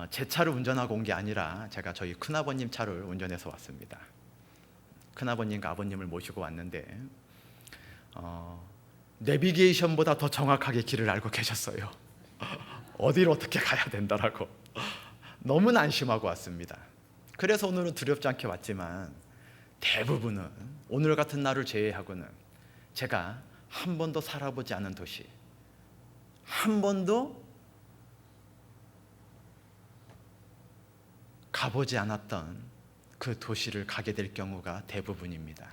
제 차를 운전하고 온 게 아니라 제가 저희 큰아버님 차를 운전해서 왔습니다. 큰아버님과 아버님을 모시고 왔는데 내비게이션보다 더 정확하게 길을 알고 계셨어요. 어디로 어떻게 가야 된다라고. 너무나 안심하고 왔습니다. 그래서 오늘은 두렵지 않게 왔지만 대부분은 오늘 같은 날을 제외하고는 제가 한 번도 살아보지 않은 도시, 한 번도 가보지 않았던 그 도시를 가게 될 경우가 대부분입니다.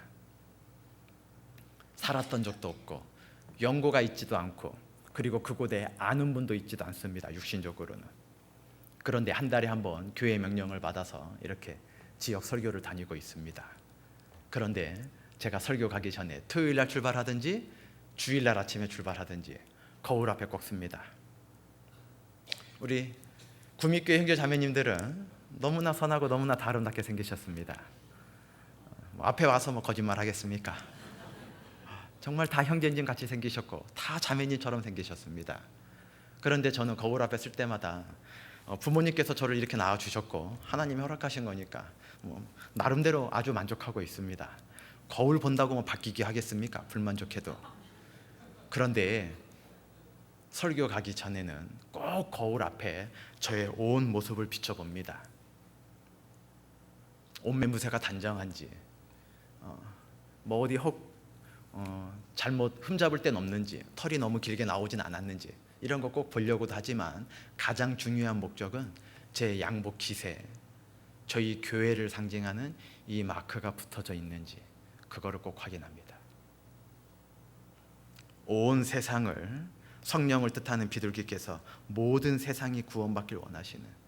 살았던 적도 없고 연고가 있지도 않고 그리고 그곳에 아는 분도 있지도 않습니다. 육신적으로는. 그런데 한 달에 한 번 교회 명령을 받아서 이렇게 지역 설교를 다니고 있습니다. 그런데 제가 설교 가기 전에 토요일 날 출발하든지 주일 날 아침에 출발하든지 거울 앞에 꼭 씁니다. 우리 구미교회 형제 자매님들은 너무나 선하고 너무나 아름답게 생기셨습니다. 앞에 와서 거짓말 하겠습니까? 정말 다 형제님 같이 생기셨고 다 자매님처럼 생기셨습니다. 그런데 저는 거울 앞에 쓸 때마다 부모님께서 저를 이렇게 낳아주셨고 하나님이 허락하신 거니까 나름대로 아주 만족하고 있습니다. 거울 본다고 바뀌게 하겠습니까? 불만족해도. 그런데 설교 가기 전에는 꼭 거울 앞에 저의 온 모습을 비춰봅니다. 옷매무새가 단정한지, 어디 잘못 흠잡을 데는 없는지, 털이 너무 길게 나오진 않았는지 이런 거 꼭 보려고도 하지만 가장 중요한 목적은 제 양복 기세, 저희 교회를 상징하는 이 마크가 붙어져 있는지 그거를 꼭 확인합니다. 온 세상을 성령을 뜻하는 비둘기께서 모든 세상이 구원받길 원하시는,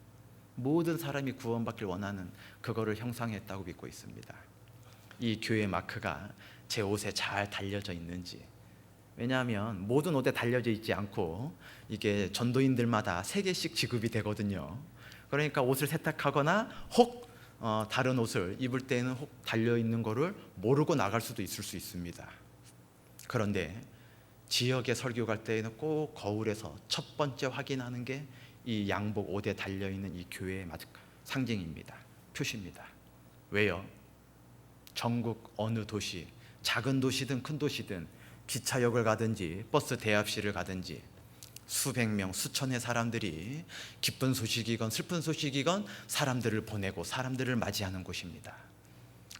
모든 사람이 구원받길 원하는 그거를 형상했다고 믿고 있습니다. 이 교회 마크가 제 옷에 잘 달려져 있는지. 왜냐하면 모든 옷에 달려져 있지 않고 이게 전도인들마다 3개씩 지급이 되거든요. 그러니까 옷을 세탁하거나 혹 다른 옷을 입을 때는 혹 달려있는 거를 모르고 나갈 수도 있을 수 있습니다. 그런데 지역에 설교 갈 때에는 꼭 거울에서 첫 번째 확인하는 게 이 양복 옷에 달려있는 이 교회의 상징입니다. 표시입니다. 왜요? 전국 어느 도시, 작은 도시든 큰 도시든 기차역을 가든지 버스 대합실을 가든지 수백 명, 수천의 사람들이 기쁜 소식이건 슬픈 소식이건 사람들을 보내고 사람들을 맞이하는 곳입니다.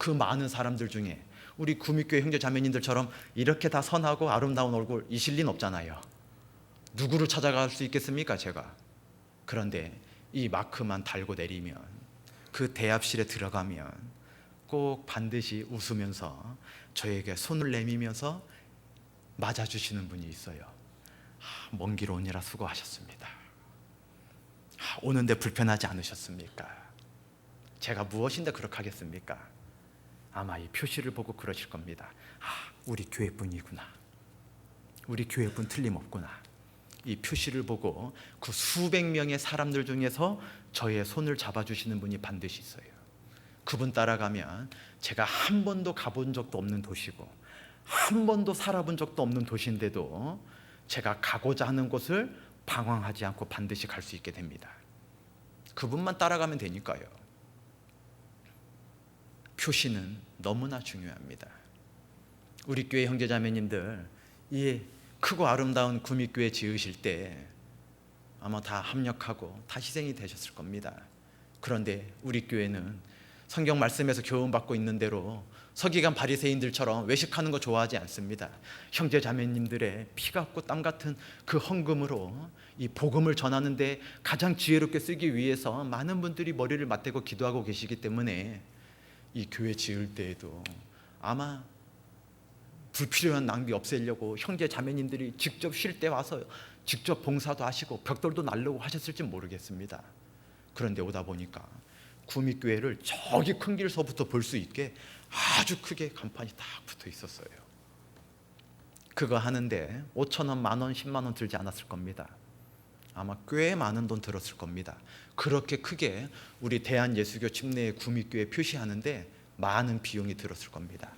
그 많은 사람들 중에 우리 구미교회 형제 자매님들처럼 이렇게 다 선하고 아름다운 얼굴 이실 리는 없잖아요. 누구를 찾아갈 수 있겠습니까, 제가? 그런데 이 마크만 달고 내리면, 그 대합실에 들어가면 꼭 반드시 웃으면서 저에게 손을 내밀면서 맞아주시는 분이 있어요. 먼 길 오느라 수고하셨습니다. 오는데 불편하지 않으셨습니까? 제가 무엇인데 그렇게 하겠습니까? 아마 이 표시를 보고 그러실 겁니다. 우리 교회분이구나, 우리 교회분 틀림없구나. 이 표시를 보고 그 수백 명의 사람들 중에서 저의 손을 잡아주시는 분이 반드시 있어요. 그분 따라가면 제가 한 번도 가본 적도 없는 도시고 한 번도 살아본 적도 없는 도시인데도 제가 가고자 하는 곳을 방황하지 않고 반드시 갈 수 있게 됩니다. 그분만 따라가면 되니까요. 표시는 너무나 중요합니다. 우리 교회 형제자매님들, 이 크고 아름다운 구미교회 지으실 때 아마 다 합력하고 다 희생이 되셨을 겁니다. 그런데 우리 교회는 성경 말씀에서 교훈받고 있는 대로 서기관 바리새인들처럼 외식하는 거 좋아하지 않습니다. 형제 자매님들의 피 같고 땀 같은 그 헌금으로 이 복음을 전하는데 가장 지혜롭게 쓰기 위해서 많은 분들이 머리를 맞대고 기도하고 계시기 때문에 이 교회 지을 때에도 아마 불필요한 낭비 없애려고 형제 자매님들이 직접 쉴 때 와서 직접 봉사도 하시고 벽돌도 날르고 하셨을지 모르겠습니다. 그런데 오다 보니까 구미교회를 저기 큰 길서부터 볼 수 있게 아주 크게 간판이 딱 붙어 있었어요. 그거 하는데 5,000원, 만원, 10만 원 들지 않았을 겁니다. 아마 꽤 많은 돈 들었을 겁니다. 그렇게 크게 우리 대한예수교 침례의 구미교회 표시하는데 많은 비용이 들었을 겁니다.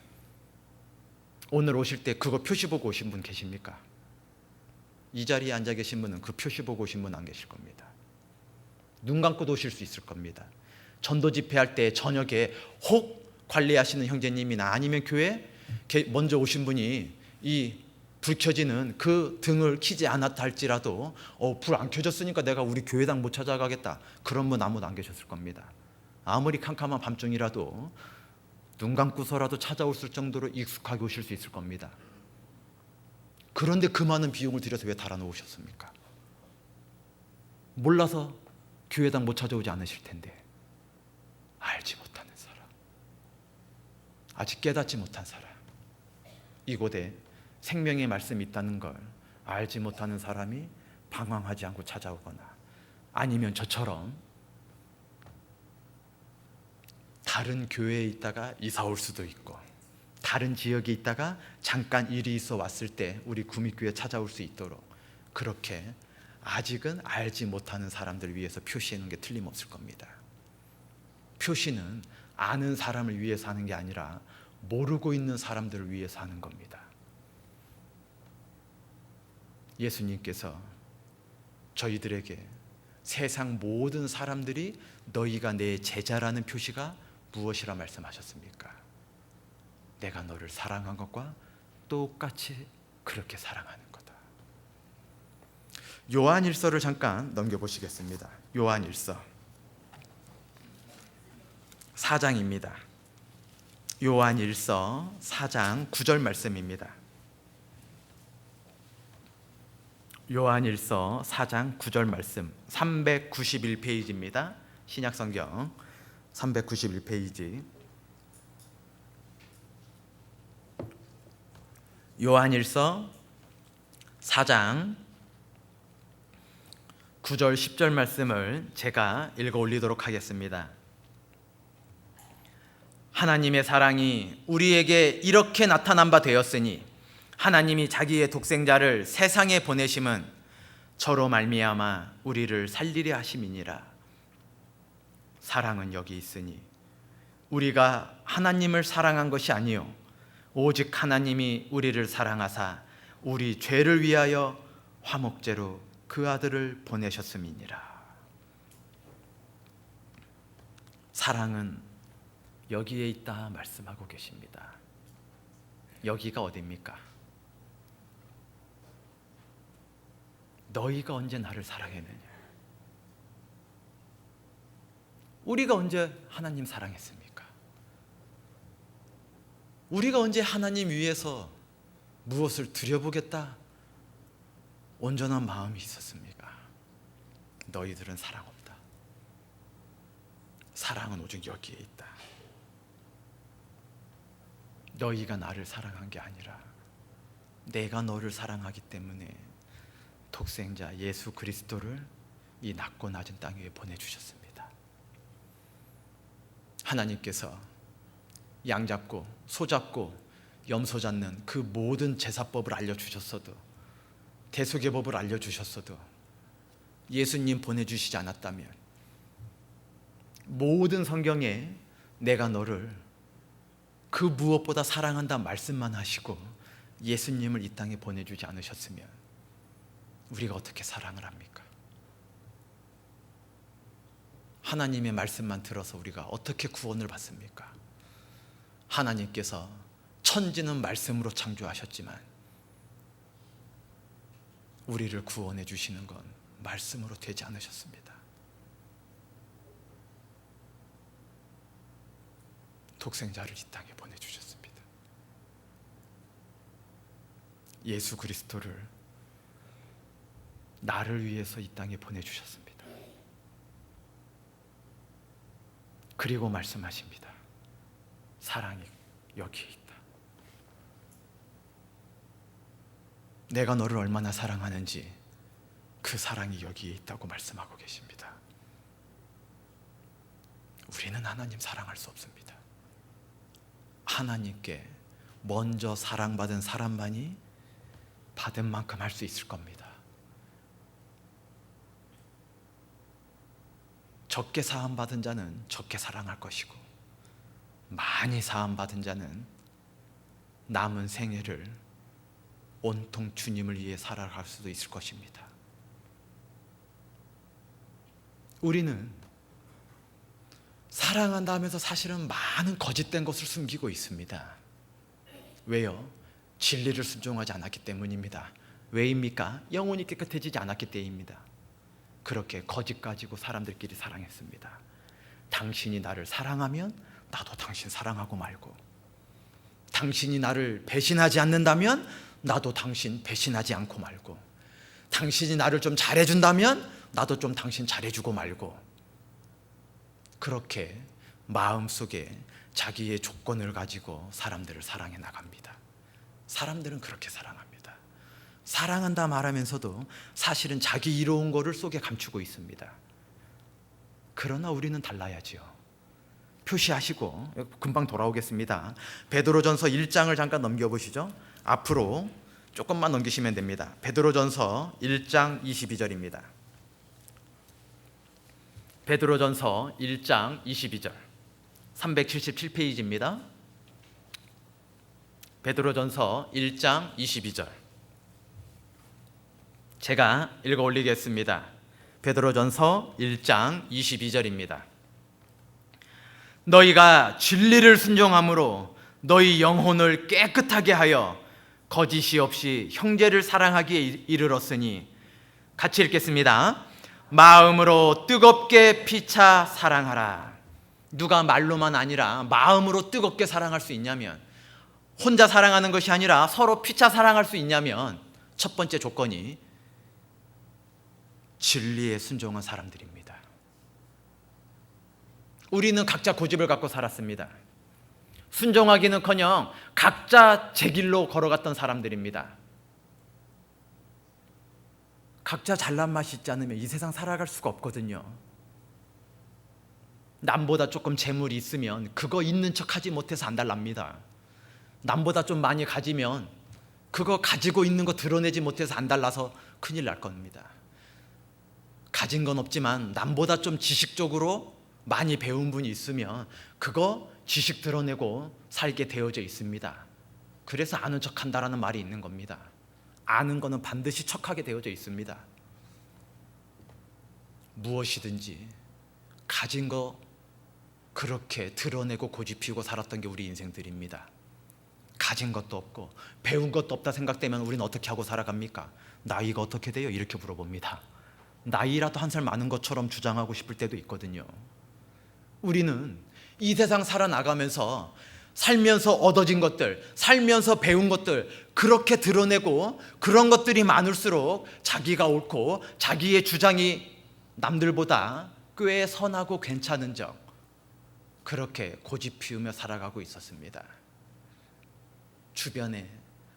오늘 오실 때 그거 표시 보고 오신 분 계십니까? 이 자리에 앉아 계신 분은 그 표시 보고 오신 분 안 계실 겁니다. 눈 감고도 오실 수 있을 겁니다. 전도 집회할 때 저녁에 혹 관리하시는 형제님이나 아니면 교회 먼저 오신 분이 이 불 켜지는 그 등을 켜지 않았다 할지라도 불 안 켜졌으니까 내가 우리 교회당 못 찾아가겠다, 그런 분 아무도 안 계셨을 겁니다. 아무리 캄캄한 밤중이라도 눈 감고서라도 찾아올 정도로 익숙하게 오실 수 있을 겁니다. 그런데 그 많은 비용을 들여서 왜 달아놓으셨습니까? 몰라서 교회당 못 찾아오지 않으실 텐데. 알지 못하는 사람, 아직 깨닫지 못한 사람, 이곳에 생명의 말씀이 있다는 걸 알지 못하는 사람이 방황하지 않고 찾아오거나, 아니면 저처럼 다른 교회에 있다가 이사 올 수도 있고, 다른 지역에 있다가 잠깐 일이 있어 왔을 때 우리 구미교회 찾아올 수 있도록, 그렇게 아직은 알지 못하는 사람들을 위해서 표시해 놓은 게 틀림없을 겁니다. 표시는 아는 사람을 위해서 하는 게 아니라 모르고 있는 사람들을 위해서 하는 겁니다. 예수님께서 저희들에게 세상 모든 사람들이 너희가 내 제자라는 표시가 무엇이라 말씀하셨습니까? 내가 너를 사랑한 것과 똑같이 그렇게 사랑하는 거다. 요한일서를 잠깐 넘겨보시겠습니다. 요한일서 4장입니다. 요한일서 4장 9절 말씀입니다. 요한일서 4장 9절 말씀, 391페이지입니다. 신약성경 391페이지. 요한일서 4장 9절 10절 말씀을 제가 읽어 올리도록 하겠습니다. 하나님의 사랑이 우리에게 이렇게 나타난 바 되었으니 하나님이 자기의 독생자를 세상에 보내심은 저로 말미암아 우리를 살리려 하심이니라. 사랑은 여기 있으니 우리가 하나님을 사랑한 것이 아니요 오직 하나님이 우리를 사랑하사 우리 죄를 위하여 화목제로 그 아들을 보내셨음이니라. 사랑은 여기에 있다 말씀하고 계십니다. 여기가 어디입니까? 너희가 언제 나를 사랑했느냐? 우리가 언제 하나님 사랑했습니까? 우리가 언제 하나님 위해서 무엇을 드려보겠다 온전한 마음이 있었습니까? 너희들은 사랑 없다. 사랑은 오직 여기에 있다. 너희가 나를 사랑한 게 아니라 내가 너를 사랑하기 때문에 독생자 예수 그리스도를 이 낮고 낮은 땅 위에 보내주셨습니다. 하나님께서 양 잡고 소 잡고 염소 잡는 그 모든 제사법을 알려주셨어도, 대속의 법을 알려주셨어도 예수님 보내주시지 않았다면 모든 성경에 내가 너를 그 무엇보다 사랑한다 말씀만 하시고 예수님을 이 땅에 보내주지 않으셨으면 우리가 어떻게 사랑을 합니까? 하나님의 말씀만 들어서 우리가 어떻게 구원을 받습니까? 하나님께서 천지는 말씀으로 창조하셨지만 우리를 구원해 주시는 건 말씀으로 되지 않으셨습니다. 독생자를 이 땅에 보내주셨습니다. 예수 그리스도를 나를 위해서 이 땅에 보내주셨습니다. 그리고 말씀하십니다. 사랑이 여기에 있다. 내가 너를 얼마나 사랑하는지 그 사랑이 여기에 있다고 말씀하고 계십니다. 우리는 하나님 사랑할 수 없습니다. 하나님께 먼저 사랑받은 사람만이 받은 만큼 할 수 있을 겁니다. 적게 사함받은 자는 적게 사랑할 것이고, 많이 사함받은 자는 남은 생애를 온통 주님을 위해 살아갈 수도 있을 것입니다. 우리는 사랑한다 하면서 사실은 많은 거짓된 것을 숨기고 있습니다. 왜요? 진리를 순종하지 않았기 때문입니다. 왜입니까? 영혼이 깨끗해지지 않았기 때문입니다. 그렇게 거짓 가지고 사람들끼리 사랑했습니다. 당신이 나를 사랑하면 나도 당신 사랑하고 말고, 당신이 나를 배신하지 않는다면 나도 당신 배신하지 않고 말고, 당신이 나를 좀 잘해준다면 나도 좀 당신 잘해주고 말고, 그렇게 마음속에 자기의 조건을 가지고 사람들을 사랑해 나갑니다. 사람들은 그렇게 사랑합니다. 사랑한다 말하면서도 사실은 자기 이로운 거를 속에 감추고 있습니다. 그러나 우리는 달라야지요. 표시하시고 금방 돌아오겠습니다. 베드로전서 1장을 잠깐 넘겨보시죠. 앞으로 조금만 넘기시면 됩니다. 베드로전서 1장 22절입니다. 베드로전서 1장 22절 377페이지입니다. 베드로전서 1장 22절 제가 읽어 올리겠습니다. 베드로전서 1장 22절입니다. 너희가 진리를 순종함으로 너희 영혼을 깨끗하게 하여 거짓이 없이 형제를 사랑하기에 이르렀으니, 같이 읽겠습니다. 마음으로 뜨겁게 피차 사랑하라. 누가 말로만 아니라 마음으로 뜨겁게 사랑할 수 있냐면, 혼자 사랑하는 것이 아니라 서로 피차 사랑할 수 있냐면, 첫 번째 조건이 진리에 순종한 사람들입니다. 우리는 각자 고집을 갖고 살았습니다. 순종하기는커녕 각자 제 길로 걸어갔던 사람들입니다. 각자 잘난 맛이 있지 않으면 이 세상 살아갈 수가 없거든요. 남보다 조금 재물이 있으면 그거 있는 척하지 못해서 안달납니다. 남보다 좀 많이 가지면 그거 가지고 있는 거 드러내지 못해서 안달나서 큰일 날 겁니다. 가진 건 없지만 남보다 좀 지식적으로 많이 배운 분이 있으면 그거 지식 드러내고 살게 되어져 있습니다. 그래서 아는 척한다라는 말이 있는 겁니다. 아는 거는 반드시 척하게 되어져 있습니다. 무엇이든지 가진 거 그렇게 드러내고 고집피우고 살았던 게 우리 인생들입니다. 가진 것도 없고 배운 것도 없다 생각되면 우리는 어떻게 하고 살아갑니까? 나이가 어떻게 돼요? 이렇게 물어봅니다. 나이라도 한 살 많은 것처럼 주장하고 싶을 때도 있거든요. 우리는 이 세상 살아나가면서 살면서 얻어진 것들, 살면서 배운 것들 그렇게 드러내고, 그런 것들이 많을수록 자기가 옳고 자기의 주장이 남들보다 꽤 선하고 괜찮은 점, 그렇게 고집 피우며 살아가고 있었습니다. 주변에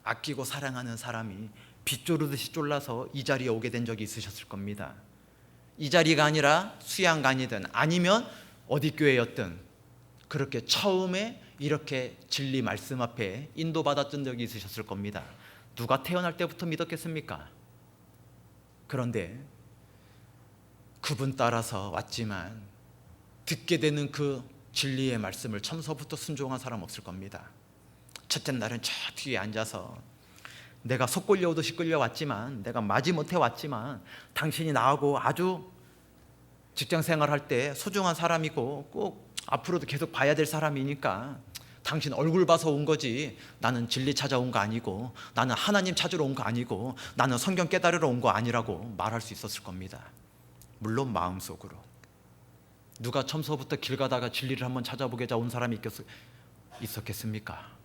아끼고 사랑하는 사람이 빗조르듯이 쫄라서 이 자리에 오게 된 적이 있으셨을 겁니다. 이 자리가 아니라 수양관이든 아니면 어디 교회였든 그렇게 처음에 이렇게 진리 말씀 앞에 인도받았던 적이 있으셨을 겁니다. 누가 태어날 때부터 믿었겠습니까? 그런데 그분 따라서 왔지만 듣게 되는 그 진리의 말씀을 처음서부터 순종한 사람 없을 겁니다. 첫째 날은 저 뒤에 앉아서 내가 속 끌려오듯이 끌려왔지만, 내가 마지못해 왔지만 당신이 나하고 아주 직장생활 할 때 소중한 사람이고 꼭 앞으로도 계속 봐야 될 사람이니까 당신 얼굴 봐서 온 거지, 나는 진리 찾아온 거 아니고, 나는 하나님 찾으러 온 거 아니고, 나는 성경 깨달으러 온 거 아니라고 말할 수 있었을 겁니다. 물론 마음속으로. 누가 처음서부터 길 가다가 진리를 한번 찾아보고자 온 사람이 있었겠습니까?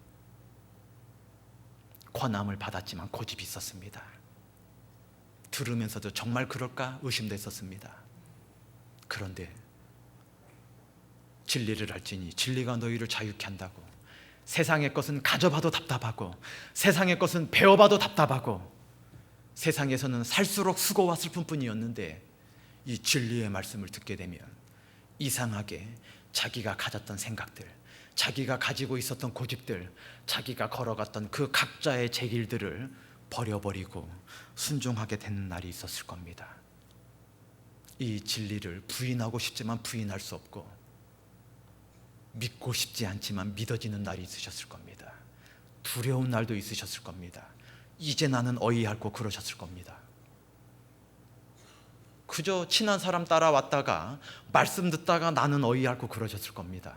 권함을 받았지만 고집이 있었습니다. 들으면서도 정말 그럴까 의심도 했었습니다. 그런데 진리를 알지니 진리가 너희를 자유케 한다고, 세상의 것은 가져봐도 답답하고 세상의 것은 배워봐도 답답하고 세상에서는 살수록 수고와 슬픔뿐이었는데, 이 진리의 말씀을 듣게 되면 이상하게 자기가 가졌던 생각들, 자기가 가지고 있었던 고집들, 자기가 걸어갔던 그 각자의 제 길들을 버려버리고 순종하게 되는 날이 있었을 겁니다. 이 진리를 부인하고 싶지만 부인할 수 없고, 믿고 싶지 않지만 믿어지는 날이 있으셨을 겁니다. 두려운 날도 있으셨을 겁니다. 이제 나는 어이할고 그러셨을 겁니다. 그저 친한 사람 따라왔다가 말씀 듣다가 나는 어이 앓고 그러셨을 겁니다.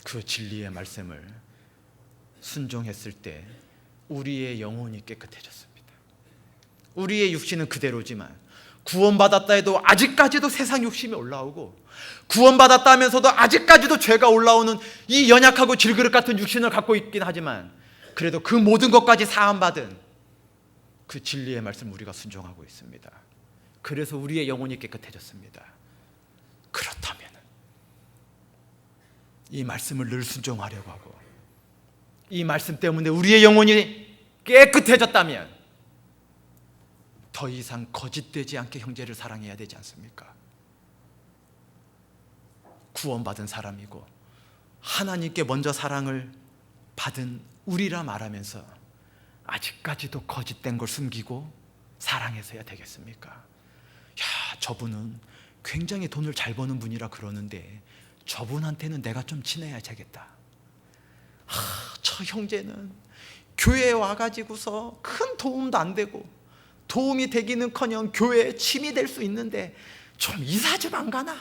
그 진리의 말씀을 순종했을 때 우리의 영혼이 깨끗해졌습니다. 우리의 육신은 그대로지만 구원받았다 해도 아직까지도 세상 욕심이 올라오고, 구원받았다 하면서도 아직까지도 죄가 올라오는 이 연약하고 질그릇 같은 육신을 갖고 있긴 하지만, 그래도 그 모든 것까지 사함받은 그 진리의 말씀 우리가 순종하고 있습니다. 그래서 우리의 영혼이 깨끗해졌습니다. 그렇다면 이 말씀을 늘 순종하려고 하고, 이 말씀 때문에 우리의 영혼이 깨끗해졌다면 더 이상 거짓되지 않게 형제를 사랑해야 되지 않습니까? 구원받은 사람이고 하나님께 먼저 사랑을 받은 우리라 말하면서 아직까지도 거짓된 걸 숨기고 사랑해서야 되겠습니까? 야, 저분은 굉장히 돈을 잘 버는 분이라 그러는데 저분한테는 내가 좀 친해야 되겠다. 저 형제는 교회에 와가지고서 큰 도움도 안 되고, 도움이 되기는커녕 교회에 침이 될 수 있는데 좀 이사 좀 안 가나?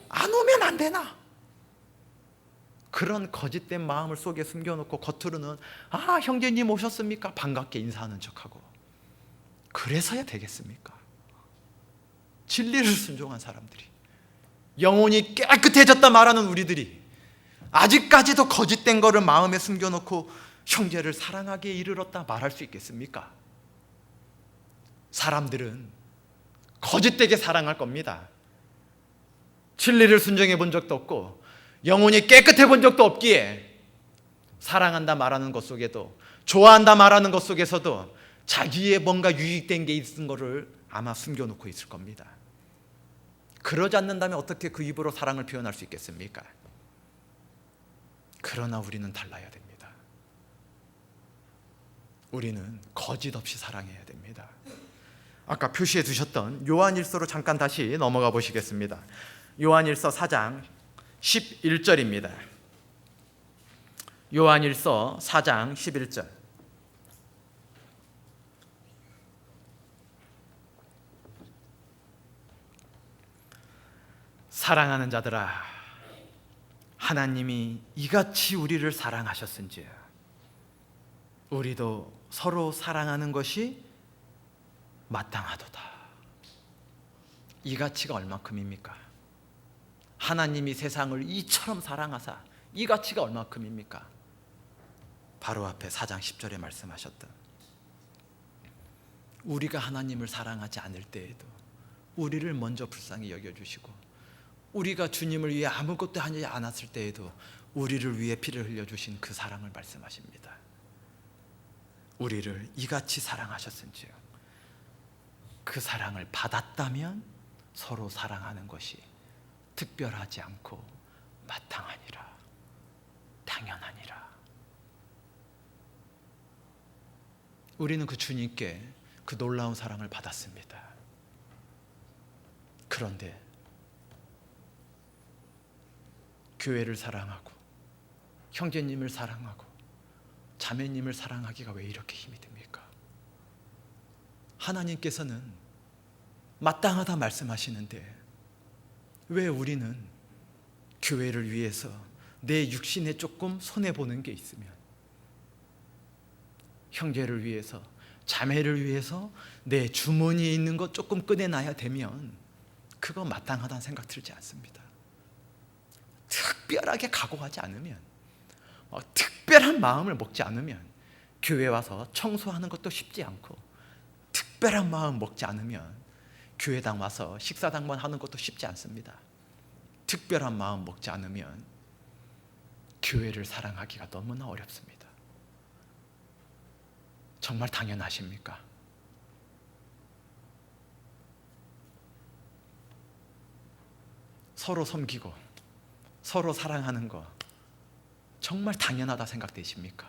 안 오면 안 되나? 그런 거짓된 마음을 속에 숨겨놓고 겉으로는 형제님 오셨습니까? 반갑게 인사하는 척하고, 그래서야 되겠습니까? 진리를 순종한 사람들이, 영혼이 깨끗해졌다 말하는 우리들이 아직까지도 거짓된 거를 마음에 숨겨놓고 형제를 사랑하기에 이르렀다 말할 수 있겠습니까? 사람들은 거짓되게 사랑할 겁니다. 진리를 순종해 본 적도 없고 영혼이 깨끗해 본 적도 없기에 사랑한다 말하는 것 속에도, 좋아한다 말하는 것 속에서도 자기의 뭔가 유익된 게 있는 거를 아마 숨겨놓고 있을 겁니다. 그러지 않는다면 어떻게 그 입으로 사랑을 표현할 수 있겠습니까? 그러나 우리는 달라야 됩니다. 우리는 거짓 없이 사랑해야 됩니다. 아까 표시해 두셨던 요한일서로 잠깐 다시 넘어가 보시겠습니다. 요한일서 4장 11절입니다. 요한일서 4장 11절. 사랑하는 자들아, 하나님이 이같이 우리를 사랑하셨은지 우리도 서로 사랑하는 것이 마땅하도다. 이 가치가 얼마큼입니까? 하나님이 세상을 이처럼 사랑하사 이 가치가 얼마큼입니까? 바로 앞에 4장 10절에 말씀하셨던, 우리가 하나님을 사랑하지 않을 때에도 우리를 먼저 불쌍히 여겨주시고, 우리가 주님을 위해 아무것도 하지 않았을 때에도 우리를 위해 피를 흘려주신 그 사랑을 말씀하십니다. 우리를 이같이 사랑하셨은지요. 그 사랑을 받았다면 서로 사랑하는 것이 특별하지 않고 마땅하니라, 당연하니라. 우리는 그 주님께 그 놀라운 사랑을 받았습니다. 그런데 교회를 사랑하고 형제님을 사랑하고 자매님을 사랑하기가 왜 이렇게 힘이 듭니까? 하나님께서는 마땅하다 말씀하시는데 왜 우리는 교회를 위해서 내 육신에 조금 손해보는 게 있으면, 형제를 위해서, 자매를 위해서 내 주머니에 있는 것 조금 꺼내놔야 되면 그거 마땅하다는 생각 들지 않습니다. 특별하게 각오하지 않으면, 특별한 마음을 먹지 않으면, 교회 와서 청소하는 것도 쉽지 않고, 특별한 마음 먹지 않으면 교회당 와서 식사당만 하는 것도 쉽지 않습니다. 특별한 마음 먹지 않으면 교회를 사랑하기가 너무나 어렵습니다. 정말 당연하십니까? 서로 섬기고 서로 사랑하는 거 정말 당연하다 생각되십니까?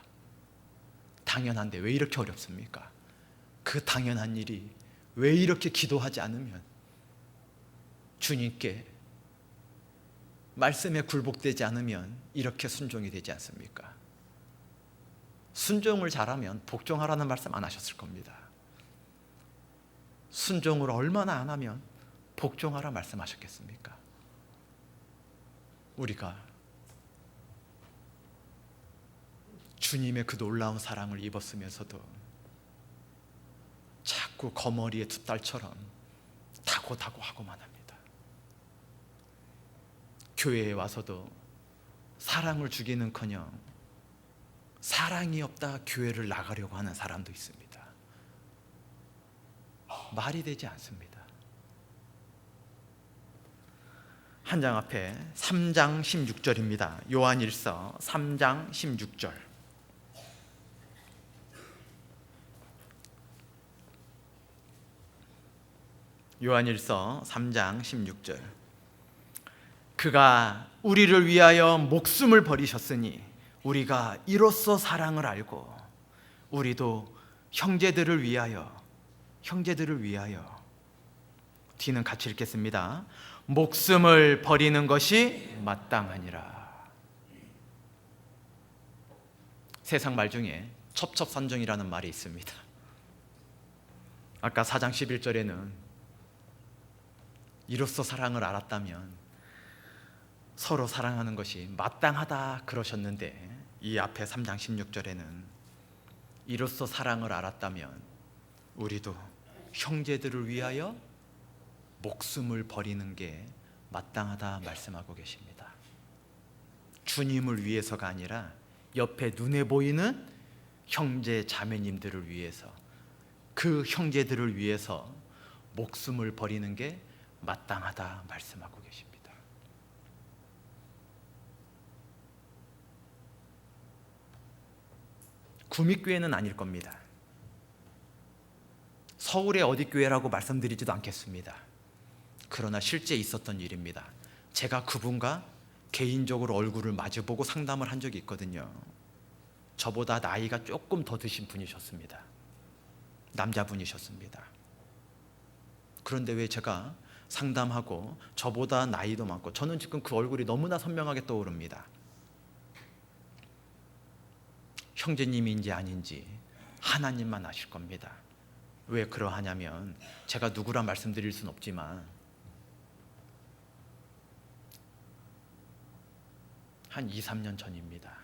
당연한데 왜 이렇게 어렵습니까? 그 당연한 일이 왜 이렇게 기도하지 않으면, 주님께 말씀에 굴복되지 않으면 이렇게 순종이 되지 않습니까? 순종을 잘하면 복종하라는 말씀 안 하셨을 겁니다. 순종을 얼마나 안 하면 복종하라 말씀하셨겠습니까? 우리가 주님의 그 놀라운 사랑을 입었으면서도 자꾸 거머리의 두 딸처럼 다고 하고만 합니다. 교회에 와서도 사랑을 주기는커녕 사랑이 없다 교회를 나가려고 하는 사람도 있습니다. 말이 되지 않습니다. 한 장 앞에 3장 16절입니다. 요한일서 3장 16절. 요한일서 3장 16절. 그가 우리를 위하여 목숨을 버리셨으니 우리가 이로써 사랑을 알고 우리도 형제들을 위하여 뒤는 같이 읽겠습니다. 목숨을 버리는 것이 마땅하니라. 세상 말 중에 첩첩산중이라는 말이 있습니다. 아까 4장 11절에는 이로써 사랑을 알았다면 서로 사랑하는 것이 마땅하다 그러셨는데, 이 앞에 3장 16절에는 이로써 사랑을 알았다면 우리도 형제들을 위하여 목숨을 버리는 게 마땅하다 말씀하고 계십니다. 주님을 위해서가 아니라 옆에 눈에 보이는 형제 자매님들을 위해서, 그 형제들을 위해서 목숨을 버리는 게 마땅하다 말씀하고 계십니다. 구미교회는 아닐 겁니다. 서울의 어디 교회라고 말씀드리지도 않겠습니다. 그러나 실제 있었던 일입니다. 제가 그분과 개인적으로 얼굴을 마주보고 상담을 한 적이 있거든요. 저보다 나이가 조금 더 드신 분이셨습니다. 남자분이셨습니다. 그런데 왜 제가 상담하고 저보다 나이도 많고, 저는 지금 그 얼굴이 너무나 선명하게 떠오릅니다. 형제님인지 아닌지 하나님만 아실 겁니다. 왜 그러하냐면, 제가 누구라 말씀드릴 수는 없지만 한 2, 3년 전입니다.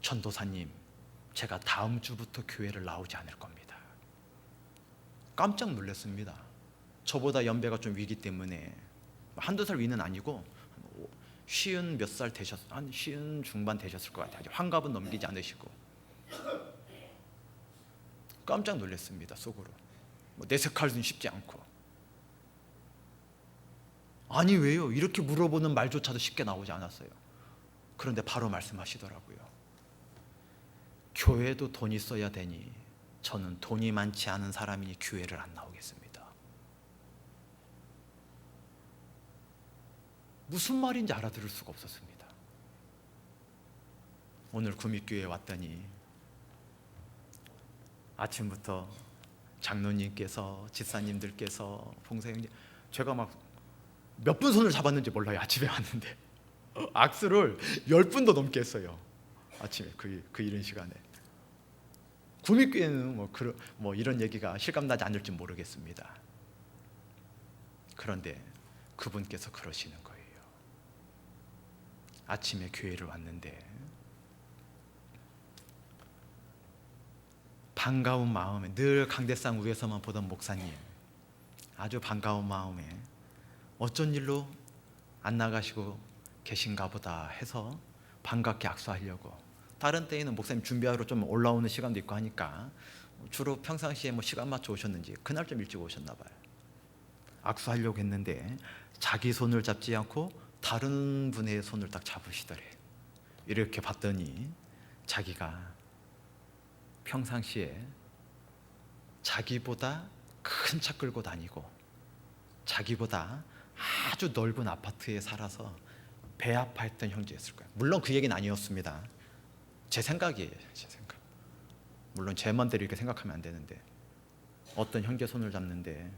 전도사님, 제가 다음 주부터 교회를 나오지 않을 겁니다. 깜짝 놀랐습니다. 저보다 연배가 좀 위기 때문에, 한두 살 위는 아니고 쉰 몇 살 한 쉰 중반 되셨을 것 같아요. 환갑은 넘기지 않으시고. 깜짝 놀랐습니다. 속으로. 내색하기는 쉽지 않고. 아니 왜요? 이렇게 물어보는 말조차도 쉽게 나오지 않았어요. 그런데 바로 말씀하시더라고요. 교회도 돈이 써야 되니 저는 돈이 많지 않은 사람이니 교회를 안 나오겠습니다. 무슨 말인지 알아들을 수가 없었습니다. 오늘 구미교회에 왔더니 아침부터 장로님께서, 집사님들께서, 봉사형님, 제가 막 몇 분 손을 잡았는지 몰라요. 아침에 왔는데 악수를 10분도 넘게 했어요. 아침에 그 이른 시간에. 구미교회는 뭐 이런 얘기가 실감나지 않을지 모르겠습니다. 그런데 그분께서 그러시는 거예요. 아침에 교회를 왔는데 반가운 마음에, 늘 강대상 위에서만 보던 목사님, 아주 반가운 마음에 어쩐 일로 안 나가시고 계신가 보다 해서 반갑게 악수하려고. 다른 때에는 목사님 준비하러 좀 올라오는 시간도 있고 하니까 주로 평상시에 시간 맞춰 오셨는지 그날 좀 일찍 오셨나 봐요. 악수하려고 했는데 자기 손을 잡지 않고 다른 분의 손을 딱 잡으시더래. 이렇게 봤더니 자기가 평상시에 자기보다 큰 차 끌고 다니고 자기보다 아주 넓은 아파트에 살아서 배 아파했던 형제였을 거예요. 물론 그 얘기는 아니었습니다. 제 생각이에요. 제 생각. 물론 제 맘대로 이렇게 생각하면 안 되는데, 어떤 형제 손을 잡는데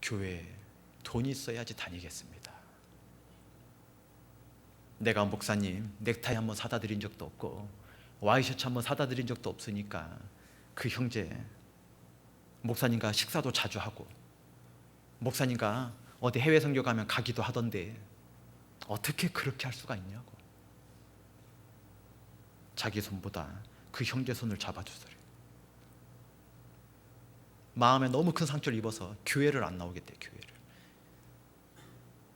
교회에 돈이 있어야지 다니겠습니다. 내가 목사님 넥타이 한번 사다 드린 적도 없고 와이셔츠 한번 사다 드린 적도 없으니까 그 형제 목사님과 식사도 자주 하고 목사님과 어디 해외 선교 가면 가기도 하던데 어떻게 그렇게 할 수가 있냐고. 자기 손보다 그 형제 손을 잡아주더래. 마음에 너무 큰 상처를 입어서 교회를 안 나오겠대.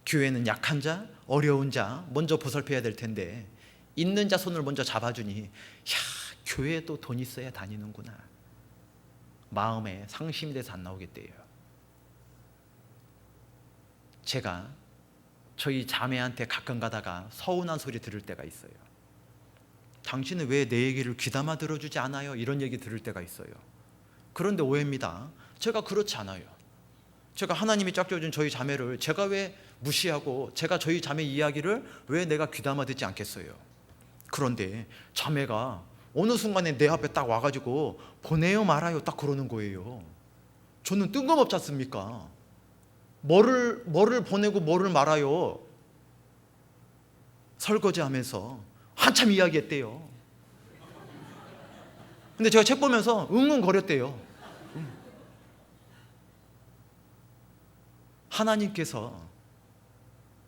교회는 약한 자, 어려운 자 먼저 보살펴야 될 텐데 있는 자 손을 먼저 잡아주니 교회도 돈 있어야 다니는구나. 마음에 상심이 돼서 안 나오겠대요. 제가 저희 자매한테 가끔 가다가 서운한 소리 들을 때가 있어요. 당신은 왜 내 얘기를 귀담아 들어주지 않아요? 이런 얘기 들을 때가 있어요. 그런데 오해입니다. 제가 그렇지 않아요. 제가 하나님이 짝져준 저희 자매를 제가 왜 무시하고 제가 저희 자매 이야기를 왜 내가 귀담아 듣지 않겠어요? 그런데 자매가 어느 순간에 내 앞에 딱 와가지고 보내요 말아요 딱 그러는 거예요. 저는 뜬금없지 않습니까? 뭐를 보내고 뭐를 말아요. 설거지하면서 한참 이야기했대요. 근데 제가 책 보면서 응응거렸대요. 하나님께서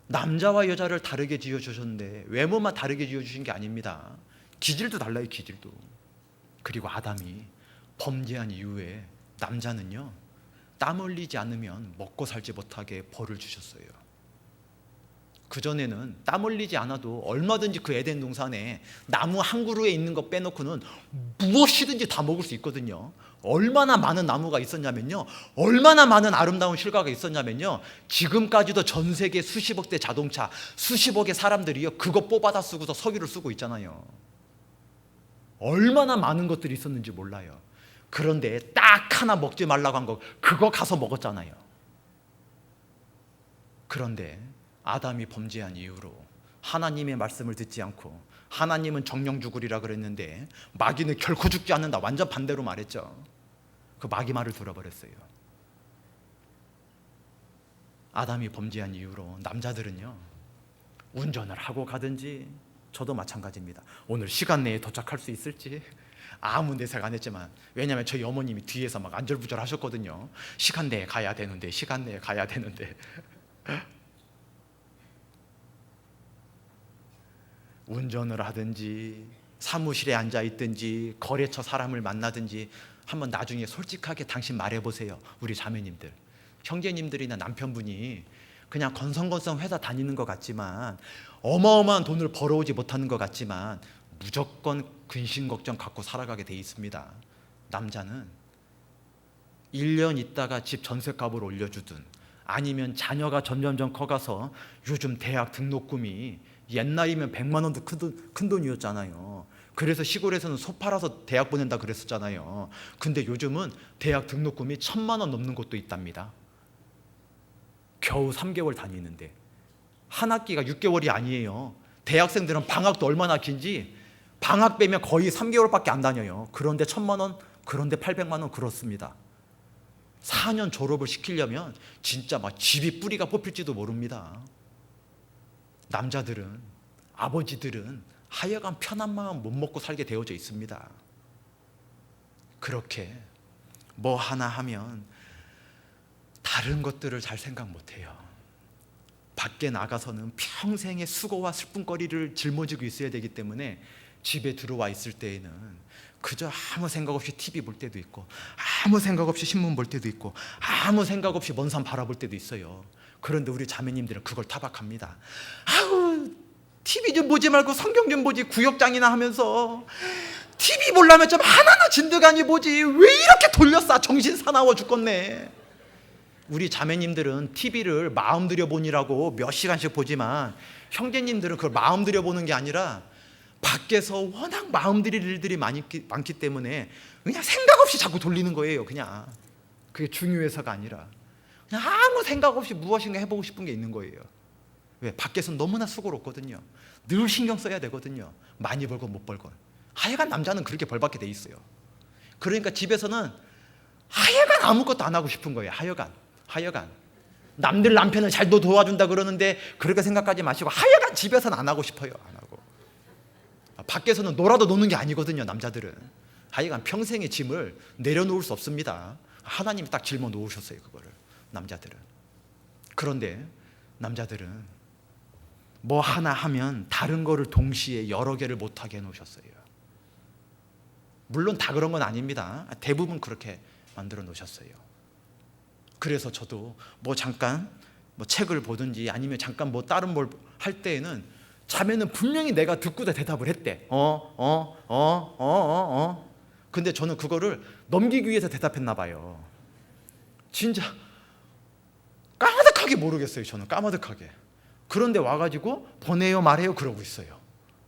남자와 여자를 다르게 지어주셨는데 외모만 다르게 지어주신 게 아닙니다. 기질도 달라요. 기질도. 그리고 아담이 범죄한 이후에 남자는요 땀 흘리지 않으면 먹고 살지 못하게 벌을 주셨어요. 그전에는 땀 흘리지 않아도 얼마든지 그 에덴 동산에 나무 한 그루에 있는 거 빼놓고는 무엇이든지 다 먹을 수 있거든요. 얼마나 많은 나무가 있었냐면요, 얼마나 많은 아름다운 실과가 있었냐면요, 지금까지도 전 세계 수십억 대 자동차, 수십억의 사람들이요 그거 뽑아다 쓰고서 석유를 쓰고 있잖아요. 얼마나 많은 것들이 있었는지 몰라요. 그런데 딱 하나 먹지 말라고 한 거 그거 가서 먹었잖아요. 그런데 아담이 범죄한 이후로 하나님의 말씀을 듣지 않고 하나님은 정령 죽으리라 그랬는데 마귀는 결코 죽지 않는다 완전 반대로 말했죠. 그 마귀 말을 들어버렸어요. 아담이 범죄한 이후로 남자들은요 운전을 하고 가든지, 저도 마찬가지입니다. 오늘 시간 내에 도착할 수 있을지 아무 내색 안 했지만, 왜냐하면 저희 어머님이 뒤에서 막 안절부절 하셨거든요. 시간 내에 가야 되는데 시간 내에 가야 되는데 운전을 하든지 사무실에 앉아 있든지 거래처 사람을 만나든지 한번 나중에 솔직하게 당신 말해보세요. 우리 자매님들, 형제님들이나 남편분이 그냥 건성건성 회사 다니는 것 같지만 어마어마한 돈을 벌어오지 못하는 것 같지만 무조건 근심 걱정 갖고 살아가게 돼 있습니다. 남자는 1년 있다가 집 전셋값을 올려주든, 아니면 자녀가 점점점 커가서 요즘 대학 등록금이 옛날이면 100만 원도 큰 돈이었잖아요. 그래서 시골에서는 소 팔아서 대학 보낸다 그랬었잖아요. 근데 요즘은 대학 등록금이 1000만 원 넘는 곳도 있답니다. 겨우 3개월 다니는데 한 학기가 6개월이 아니에요. 대학생들은 방학도 얼마나 긴지 방학 빼면 거의 3개월밖에 안 다녀요. 그런데 1000만 원, 그런데 800만 원, 그렇습니다. 4년 졸업을 시키려면 진짜 막 집이 뿌리가 뽑힐지도 모릅니다. 남자들은, 아버지들은 하여간 편한 마음 못 먹고 살게 되어져 있습니다. 그렇게 뭐 하나 하면 다른 것들을 잘 생각 못해요. 밖에 나가서는 평생의 수고와 슬픔거리를 짊어지고 있어야 되기 때문에 집에 들어와 있을 때에는 그저 아무 생각 없이 TV 볼 때도 있고, 아무 생각 없이 신문 볼 때도 있고, 아무 생각 없이 먼 산 바라볼 때도 있어요. 그런데 우리 자매님들은 그걸 타박합니다. 아우, TV 좀 보지 말고 성경 좀 보지, 구역장이나 하면서 TV 보려면 좀 하나하나 진득하니 보지, 왜 이렇게 돌려싸, 정신 사나워 죽겠네. 우리 자매님들은 TV를 마음 들여보니라고 몇 시간씩 보지만 형제님들은 그걸 마음 들여보는 게 아니라 밖에서 워낙 마음 들일 일들이 많기 때문에 그냥 생각 없이 자꾸 돌리는 거예요. 그냥 그게 중요해서가 아니라 그냥 아무 생각 없이 무엇인가 해보고 싶은 게 있는 거예요. 왜? 밖에서는 너무나 수고롭거든요. 늘 신경 써야 되거든요. 많이 벌건 못 벌건. 하여간 남자는 그렇게 벌받게 돼 있어요. 그러니까 집에서는 하여간 아무것도 안 하고 싶은 거예요. 하여간 남들 남편을 잘 도와준다 그러는데 그렇게 생각하지 마시고 하여간 집에서는 안 하고 싶어요. 안 하고. 밖에서는 놀아도 노는 게 아니거든요. 남자들은 하여간 평생의 짐을 내려놓을 수 없습니다. 하나님이 딱 짊어 놓으셨어요, 그거를. 남자들은. 그런데 남자들은 뭐 하나 하면 다른 거를 동시에 여러 개를 못하게 해놓으셨어요. 물론 다 그런 건 아닙니다. 대부분 그렇게 만들어 놓으셨어요. 그래서 저도 뭐 잠깐 뭐 책을 보든지 아니면 잠깐 뭐 다른 뭘 할 때에는 자매는 분명히 내가 듣고도 대답을 했대. 근데 저는 그거를 넘기기 위해서 대답했나 봐요. 진짜 까마득하게 모르겠어요. 저는 까마득하게. 그런데 와가지고 보내요 말해요 그러고 있어요.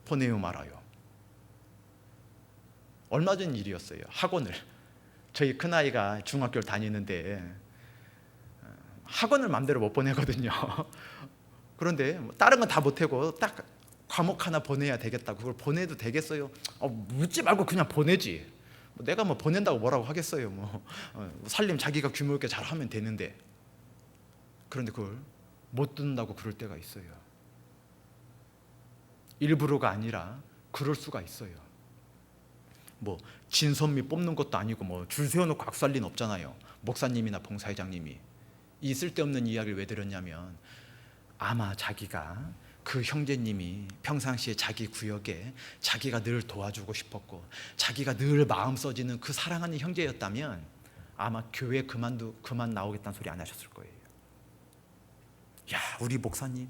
보내요 말아요. 얼마 전 일이었어요. 학원을 저희 큰아이가 중학교를 다니는데 학원을 마음대로 못 보내거든요. 그런데 다른 건 다 못하고 딱 과목 하나 보내야 되겠다. 그걸 보내도 되겠어요? 묻지 말고 그냥 보내지. 내가 뭐 보낸다고 뭐라고 하겠어요. 살림 자기가 규모 있게 잘하면 되는데. 그런데 그걸 못 듣는다고 그럴 때가 있어요. 일부러가 아니라 그럴 수가 있어요. 뭐 진선미 뽑는 것도 아니고 뭐 줄 세워놓고 악수할 리는 없잖아요. 목사님이나 봉사회장님이. 이 쓸데없는 이야기를 왜 들었냐면 아마 자기가 그 형제님이 평상시에 자기 구역에 자기가 늘 도와주고 싶었고 자기가 늘 마음 써지는 그 사랑하는 형제였다면 아마 교회 그만 나오겠다는 소리 안 하셨을 거예요. 야, 우리 목사님,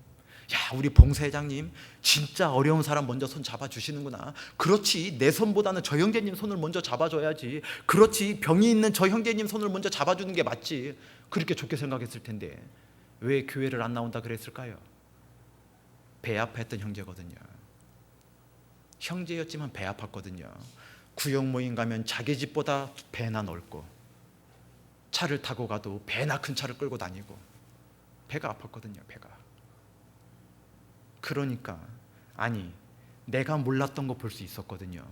야, 우리 봉사회장님 진짜 어려운 사람 먼저 손 잡아주시는구나. 그렇지, 내 손보다는 저 형제님 손을 먼저 잡아줘야지. 그렇지, 병이 있는 저 형제님 손을 먼저 잡아주는 게 맞지. 그렇게 좋게 생각했을 텐데 왜 교회를 안 나온다 그랬을까요? 배 아팠던 형제거든요. 형제였지만 배 아팠거든요. 구역 모임 가면 자기 집보다 배나 넓고 차를 타고 가도 배나 큰 차를 끌고 다니고 배가 아팠거든요. 배가. 그러니까 아니 내가 몰랐던 거 볼 수 있었거든요.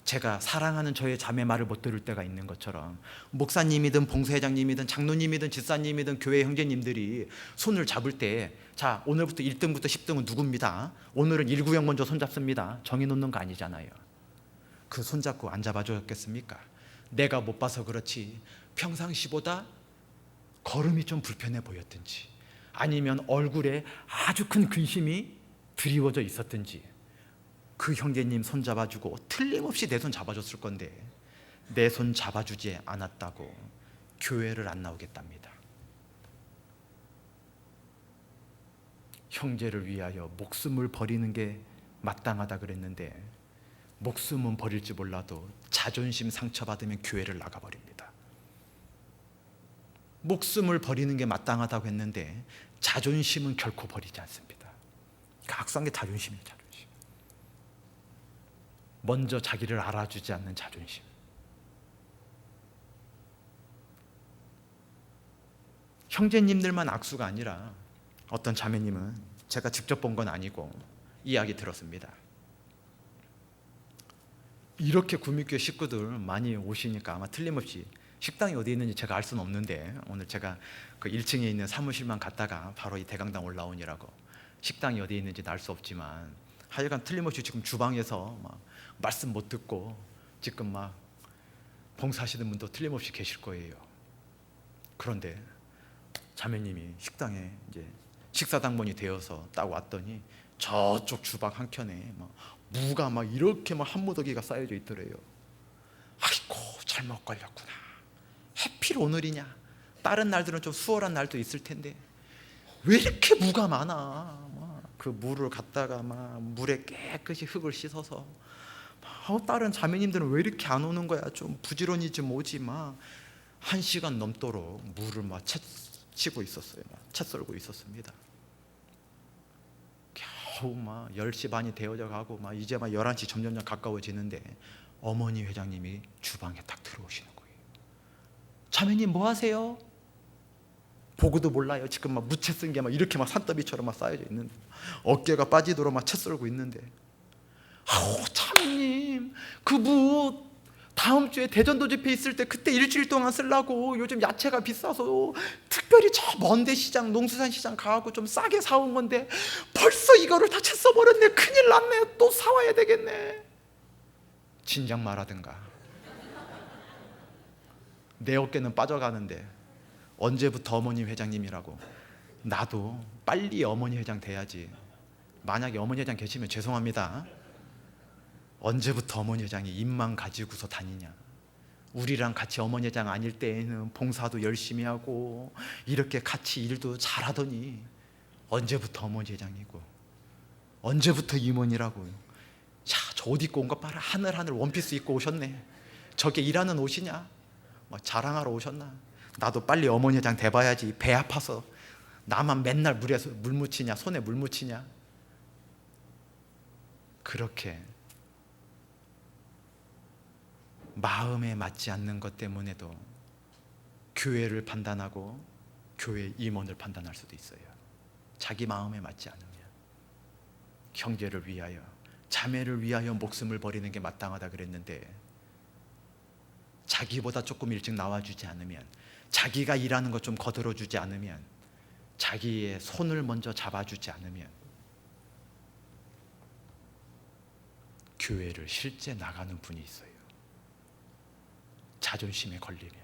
제가 사랑하는 저의 자매 말을 못 들을 때가 있는 것처럼 목사님이든 봉사회장님이든 장로님이든 집사님이든 교회 형제님들이 손을 잡을 때 자, 오늘부터 1등부터 10등은 누굽니다. 오늘은 1구역 먼저 손잡습니다. 정해놓는 거 아니잖아요. 그 손잡고 안 잡아줬겠습니까? 내가 못 봐서 그렇지 평상시보다 걸음이 좀 불편해 보였든지 아니면 얼굴에 아주 큰 근심이 드리워져 있었든지 그 형제님 손 잡아주고 틀림없이 내 손 잡아줬을 건데 내 손 잡아주지 않았다고 교회를 안 나오겠답니다. 형제를 위하여 목숨을 버리는 게 마땅하다 그랬는데 목숨은 버릴지 몰라도 자존심 상처받으면 교회를 나가버립니다. 목숨을 버리는 게 마땅하다고 했는데 자존심은 결코 버리지 않습니다. 악성의 자존심이에요. 자존심. 먼저 자기를 알아주지 않는 자존심. 형제님들만 악수가 아니라 어떤 자매님은 제가 직접 본 건 아니고 이야기 들었습니다. 이렇게 구미교회 식구들 많이 오시니까 아마 틀림없이 식당이 어디 있는지 제가 알 수는 없는데 오늘 제가 그 1층에 있는 사무실만 갔다가 바로 이 대강당 올라오니라고 식당이 어디 있는지 알 수 없지만 하여간 틀림없이 지금 주방에서 막 말씀 못 듣고 지금 막 봉사하시는 분도 틀림없이 계실 거예요. 그런데 자매님이 식당에 이제 식사당번이 되어서 딱 왔더니 저쪽 주방 한켠에 막 무가 막 이렇게 막 한 무더기가 쌓여져 있더래요. 아이고 잘못 걸렸구나. 하필 오늘이냐. 다른 날들은 좀 수월한 날도 있을 텐데 왜 이렇게 무가 많아. 그 무를 갖다가 막 물에 깨끗이 흙을 씻어서 다른 자매님들은 왜 이렇게 안 오는 거야. 좀 부지런히 좀 오지. 막 1시간 넘도록 물을 막 치고 있었어요. 채 썰고 있었습니다. 겨우 막 10시 반이 되어져 가고 막 이제 막 11시 점점 가까워지는데 어머니 회장님이 주방에 딱 들어오시는 거예요. 자매님 뭐 하세요? 보고도 몰라요. 지금 막 무채 쓴 게 막 이렇게 막 산더미처럼 막 쌓여져 있는데 어깨가 빠지도록 막 채 썰고 있는데 아우 자매님 그 무 다음 주에 대전도 집회 있을 때 그때 일주일 동안 쓰려고 요즘 야채가 비싸서 특별히 저 먼데 시장 농수산 시장 가고 좀 싸게 사온 건데 벌써 이거를 다 채 써버렸네. 큰일 났네. 또 사와야 되겠네. 진작 말하든가. 내 어깨는 빠져가는데 언제부터 어머니 회장님이라고. 나도 빨리 어머니 회장 돼야지. 만약에 어머니 회장 계시면 죄송합니다. 언제부터 어머니 회장이 입만 가지고서 다니냐. 우리랑 같이 어머니 회장 아닐 때에는 봉사도 열심히 하고 이렇게 같이 일도 잘하더니 언제부터 어머니 회장이고 언제부터 임원이라고요. 자, 저 옷 입고 온 것 봐라. 하늘하늘 원피스 입고 오셨네. 저게 일하는 옷이냐? 뭐 자랑하러 오셨나? 나도 빨리 어머니 회장 돼봐야지. 배 아파서 나만 맨날 물에서 물 묻히냐? 손에 물 묻히냐? 그렇게 마음에 맞지 않는 것 때문에도 교회를 판단하고 교회 임원을 판단할 수도 있어요. 자기 마음에 맞지 않으면. 형제를 위하여, 자매를 위하여 목숨을 버리는 게 마땅하다 그랬는데 자기보다 조금 일찍 나와주지 않으면, 자기가 일하는 것 좀 거들어주지 않으면, 자기의 손을 먼저 잡아주지 않으면 교회를 실제 나가는 분이 있어요. 자존심에 걸리면,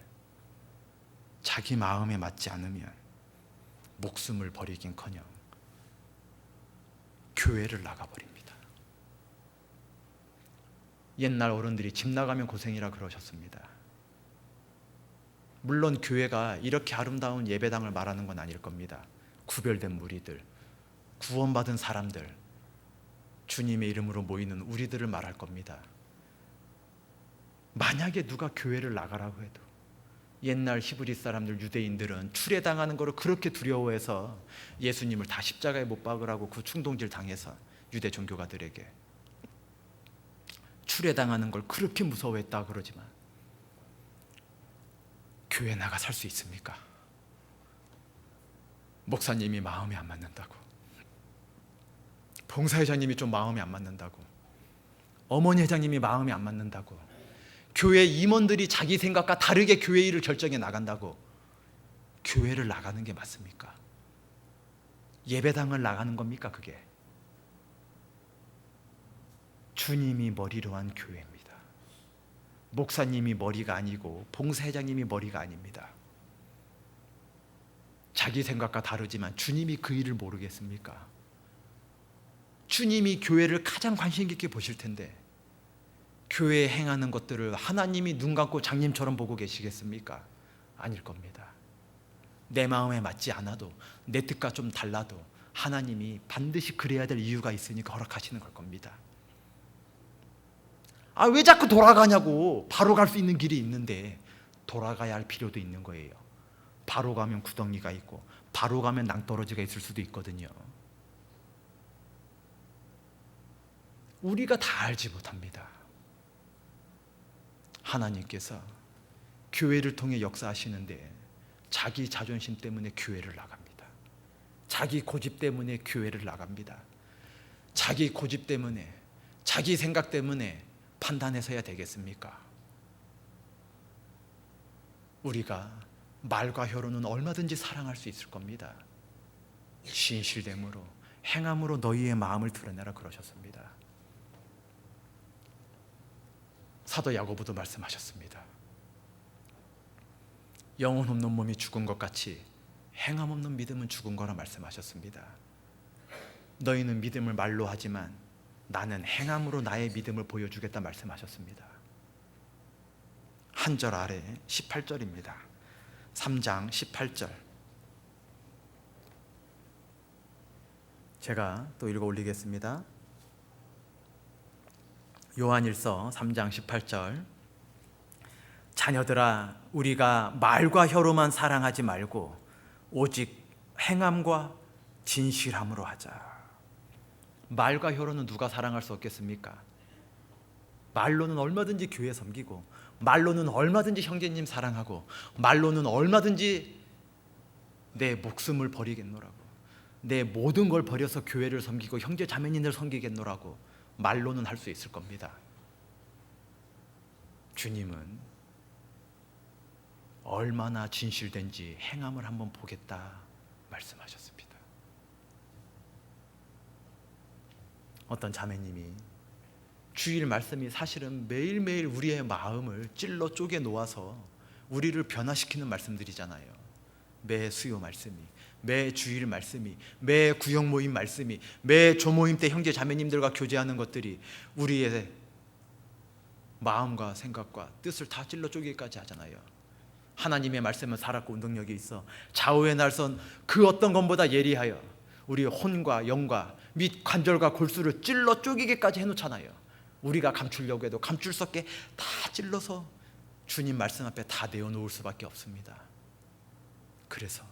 자기 마음에 맞지 않으면 목숨을 버리긴커녕 교회를 나가버립니다. 옛날 어른들이 집 나가면 고생이라 그러셨습니다. 물론 교회가 이렇게 아름다운 예배당을 말하는 건 아닐 겁니다. 구별된 무리들, 구원받은 사람들, 주님의 이름으로 모이는 우리들을 말할 겁니다. 만약에 누가 교회를 나가라고 해도, 옛날 히브리 사람들, 유대인들은 추례당하는 것을 그렇게 두려워해서 예수님을 다 십자가에 못 박으라고 그 충동질 당해서, 유대 종교가들에게 추례당하는 걸 그렇게 무서워했다 그러지만 교회 나가 살 수 있습니까? 목사님이 마음에 안 맞는다고, 봉사회장님이 좀 마음에 안 맞는다고, 어머니 회장님이 마음에 안 맞는다고, 교회 임원들이 자기 생각과 다르게 교회 일을 결정해 나간다고 교회를 나가는 게 맞습니까? 예배당을 나가는 겁니까? 그게 주님이 머리로 한 교회입니다. 목사님이 머리가 아니고 봉사회장님이 머리가 아닙니다. 자기 생각과 다르지만 주님이 그 일을 모르겠습니까? 주님이 교회를 가장 관심 깊게 보실 텐데 교회에 행하는 것들을 하나님이 눈 감고 장님처럼 보고 계시겠습니까? 아닐 겁니다. 내 마음에 맞지 않아도, 내 뜻과 좀 달라도 하나님이 반드시 그래야 될 이유가 있으니까 허락하시는 걸 겁니다. 아, 왜 자꾸 돌아가냐고. 바로 갈 수 있는 길이 있는데 돌아가야 할 필요도 있는 거예요. 바로 가면 구덩이가 있고 바로 가면 낭떠러지가 있을 수도 있거든요. 우리가 다 알지 못합니다. 하나님께서 교회를 통해 역사하시는데 자기 자존심 때문에 교회를 나갑니다. 자기 고집 때문에 교회를 나갑니다. 자기 고집 때문에, 자기 생각 때문에 판단해서야 되겠습니까? 우리가 말과 혀로는 얼마든지 사랑할 수 있을 겁니다. 진실됨으로, 행함으로 너희의 마음을 드러내라 그러셨습니다. 사도 야고보도 말씀하셨습니다. 영혼 없는 몸이 죽은 것 같이 행함 없는 믿음은 죽은 거라 말씀하셨습니다. 너희는 믿음을 말로 하지만 나는 행함으로 나의 믿음을 보여주겠다 말씀하셨습니다. 한 절 아래 18절입니다. 3장 18절. 제가 또 읽어 올리겠습니다. 요한일서 3장 18절. 자녀들아, 우리가 말과 혀로만 사랑하지 말고 오직 행함과 진실함으로 하자. 말과 혀로는 누가 사랑할 수 없겠습니까? 말로는 얼마든지 교회 섬기고, 말로는 얼마든지 형제님 사랑하고, 말로는 얼마든지 내 목숨을 버리겠노라고, 내 모든 걸 버려서 교회를 섬기고 형제 자매님들 섬기겠노라고 말로는 할 수 있을 겁니다. 주님은 얼마나 진실된지 행함을 한번 보겠다 말씀하셨습니다. 어떤 자매님이 주일 말씀이 사실은 매일매일 우리의 마음을 찔러 쪼개 놓아서 우리를 변화시키는 말씀들이잖아요. 매 수요 말씀이, 매 주일 말씀이, 매 구역 모임 말씀이, 매 조모임 때 형제 자매님들과 교제하는 것들이 우리의 마음과 생각과 뜻을 다 찔러 쪼개기까지 하잖아요. 하나님의 말씀은 살았고 능력이 있어 좌우의 날선 그 어떤 것보다 예리하여 우리의 혼과 영과 및 관절과 골수를 찔러 쪼개기까지 해놓잖아요. 우리가 감추려고 해도 감출 수 없게 다 찔러서 주님 말씀 앞에 다 내어놓을 수밖에 없습니다. 그래서